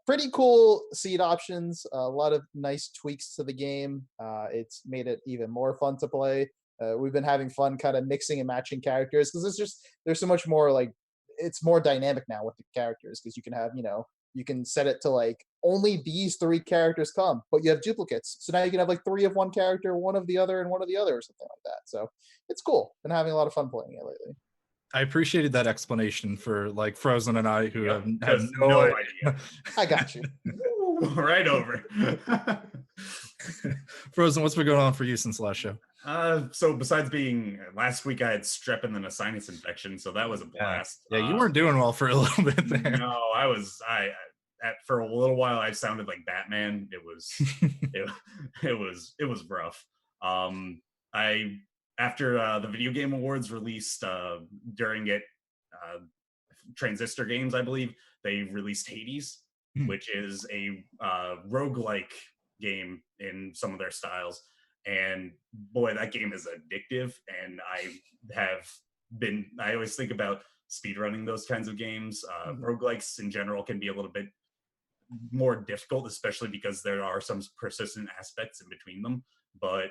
pretty cool seed options, a lot of nice tweaks to the game. It's made it even more fun to play. We've been having fun kind of mixing and matching characters because there's so much more, like, it's more dynamic now with the characters because you can have, you can set it to like only these 3 characters come, but you have duplicates. So now you can have like 3 of one character, 1 of the other, and 1 of the other, or something like that. So it's cool. Been having a lot of fun playing it lately. I appreciated that explanation for like Frozen and I, who have no idea. I got you. Right over. Frozen, what's been going on for you since the last show? So besides being last week, I had strep and then a sinus infection, so that was a blast. Yeah, you weren't doing well for a little bit there. No, for a little while I sounded like Batman. It was it was rough. After the video game awards released during it, Transistor Games, I believe, they released Hades, which is a roguelike game in some of their styles. And boy, that game is addictive. And I always think about speedrunning those kinds of games. Roguelikes in general can be a little bit more difficult, especially because there are some persistent aspects in between them. But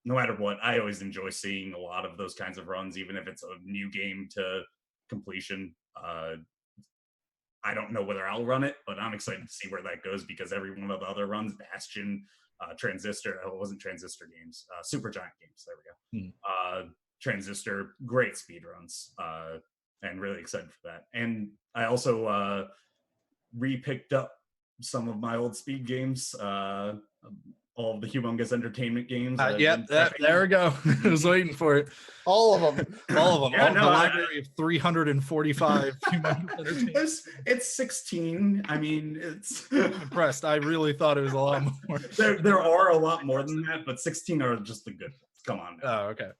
no matter what, I always enjoy seeing a lot of those kinds of runs, even if it's a new game to completion. I don't know whether I'll run it, but I'm excited to see where that goes because every one of the other runs, Bastion, Transistor, it wasn't Transistor Games, Supergiant Games, there we go. Transistor, great speedruns, and really excited for that. And I also re-picked up some of my old speed games, all of the Humongous Entertainment games. There we go. I was waiting for it. All of them. Yeah, the library of 345 Humongous Entertainment. It's 16. I mean, it's I'm impressed. I really thought it was a lot more. There are a lot more than that, but 16 are just the good ones. Come on now. Oh, okay.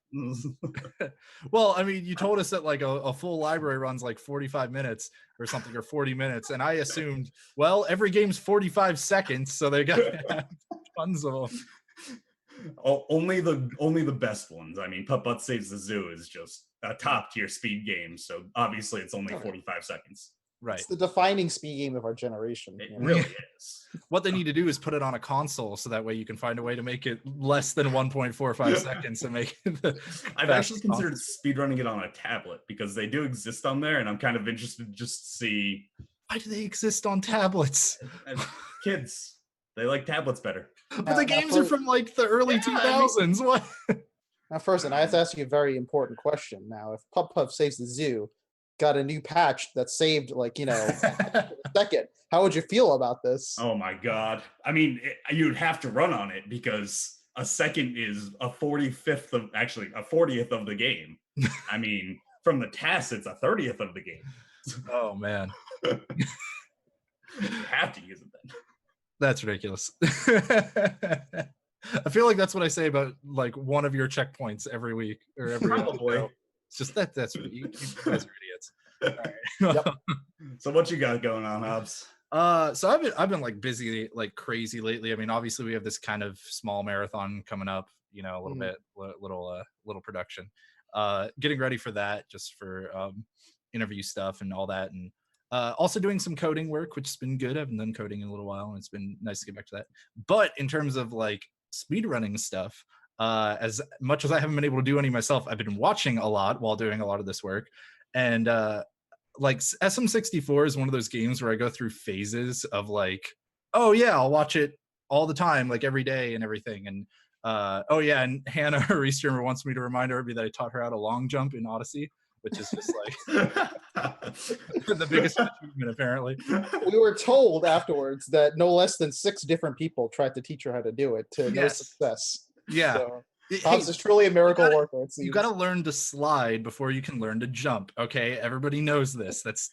Well, I mean, you told us that like a full library runs like 45 minutes or something, or 40 minutes, and I assumed, well, every game's 45 seconds, so they got tons of them. Only the best ones. I mean, Putt Putt Saves the Zoo is just a top tier speed game, so obviously it's only 45 seconds. Right. It's the defining speed game of our generation. It really is. What they need to do is put it on a console so that way you can find a way to make it less than 1.45 seconds and make it I've actually considered speedrunning it on a tablet because they do exist on there, and I'm kind of interested just to see. Why do they exist on tablets? Kids, they like tablets better. But the games are from like the early 2000s. What? Now, first, and I have to ask you a very important question. Now, if Putt Putt Saves the Zoo got a new patch that saved, like, a second, how would you feel about this? Oh my god. I mean, you'd have to run on it because a second is a 40th of the game. I mean, from the TAS, it's a 30th of the game. Oh man. You have to use it then. That's ridiculous. I feel like that's what I say about like one of your checkpoints every week or every Probably. It's just that's you guys are idiots. Yep. So what you got going on, Hobbs? So I've been like busy like crazy lately. I mean, obviously we have this kind of small marathon coming up, a little bit, little production. Getting ready for that, just for interview stuff and all that, and also doing some coding work, which has been good. I haven't done coding in a little while, and it's been nice to get back to that. But in terms of like speedrunning stuff, as much as I haven't been able to do any myself, I've been watching a lot while doing a lot of this work. And like SM64 is one of those games where I go through phases of like, oh yeah, I'll watch it all the time, like every day and everything. And oh yeah, and Hannah, her restreamer, wants me to remind everybody that I taught her how to long jump in Odyssey, which is just like the biggest achievement apparently. We were told afterwards that no less than 6 different people tried to teach her how to do it to no success. Yeah. So, Hobbs is truly a miracle worker. You got to learn to slide before you can learn to jump. Okay, everybody knows this. That's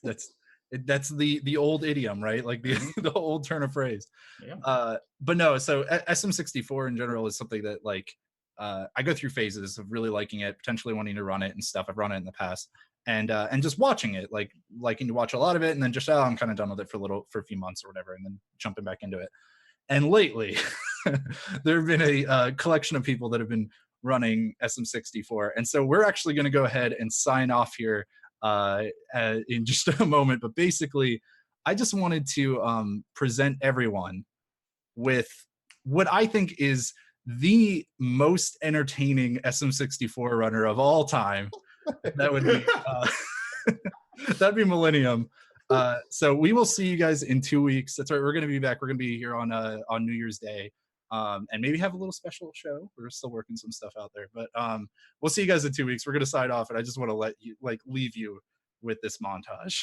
the old idiom, right? Like the old turn of phrase. Yeah. But no, so SM64 in general is something that like I go through phases of really liking it, potentially wanting to run it and stuff. I've run it in the past, and just watching it, like liking to watch a lot of it, and then just I'm kind of done with it for a few months or whatever, and then jumping back into it. And lately, there have been a collection of people that have been running SM64, and so we're actually going to go ahead and sign off here in just a moment. But basically, I just wanted to present everyone with what I think is the most entertaining SM64 runner of all time. That would be that'd be Millennium. So we will see you guys in 2 weeks. That's right. We're going to be back. We're going to be here on New Year's Day, and maybe have a little special show. We're still working some stuff out there, but we'll see you guys in 2 weeks. We're going to sign off, and I just want to leave you with this montage.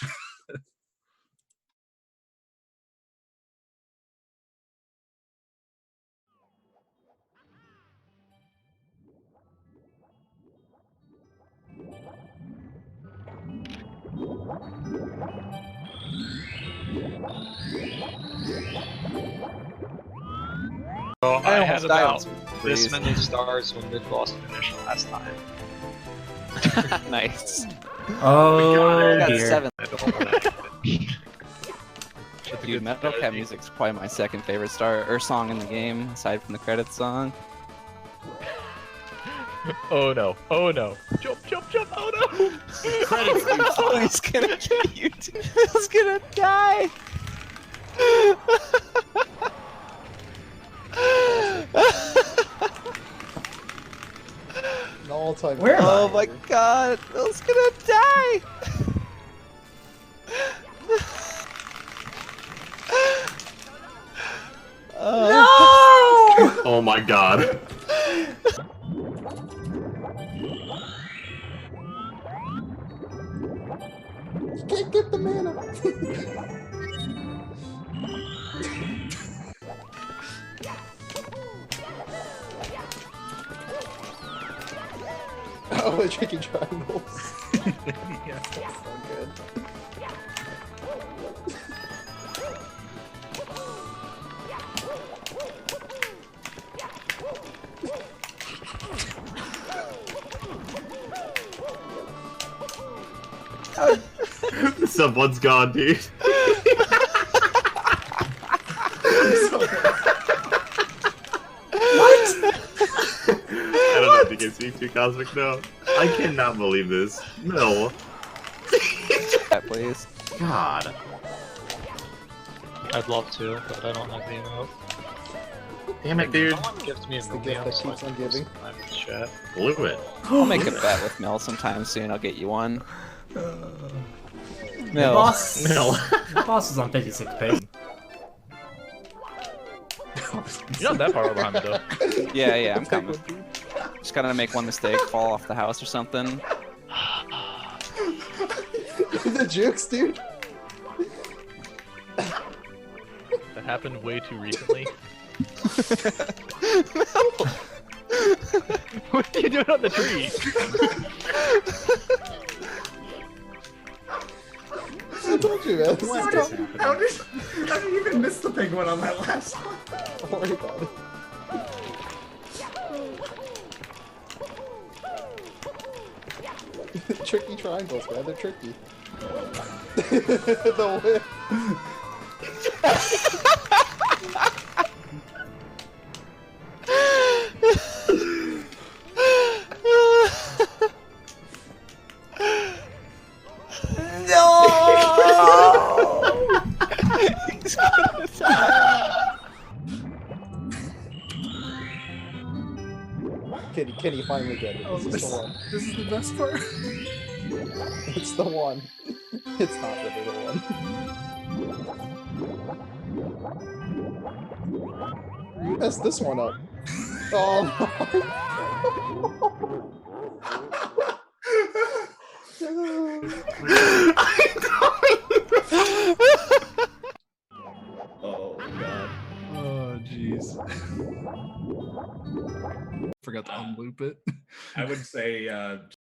So I had about this many stars when Mid lost finish last time. Nice. Oh, got dear. 7. I don't want that to happen. Dude, Metal Cat Music's probably my second favorite song in the game, aside from the credits song. Oh no! Oh no! Jump! Jump! Jump! Oh no! Credits. Oh, he's gonna get you. He's gonna die. An all-time. Where am Oh I? my god, Bill's gonna die! No! Oh my god. You can't get the mana. Oh, the tricky triangles. Yeah. That's so good. Someone's gone, dude. I don't know if you can see too, Cosmic. No. I cannot believe this. No. That, please. God. I'd love to, but I don't have the emote. Damn it, dude. Someone gives me a the gift that keeps on giving. Chat. Blew it. I'll make a bet with Mel sometime soon. I'll get you one. Mel. Boss. No. The boss is on 56 pace. You're not that far behind me though. Yeah, I'm coming. Just gotta make one mistake, fall off the house or something. The jukes, dude. That happened way too recently. What are you doing on the tree? I told you, man. This is tough. How did you even miss the penguin on that last one? Don't worry about it. Tricky triangles, man. They're tricky. The whip. Can you finally get it? This is the one. This is the best part. It's the one. It's not really the one. You messed this one up. Oh Oh god. Oh jeez. Forgot to unloop it. I would say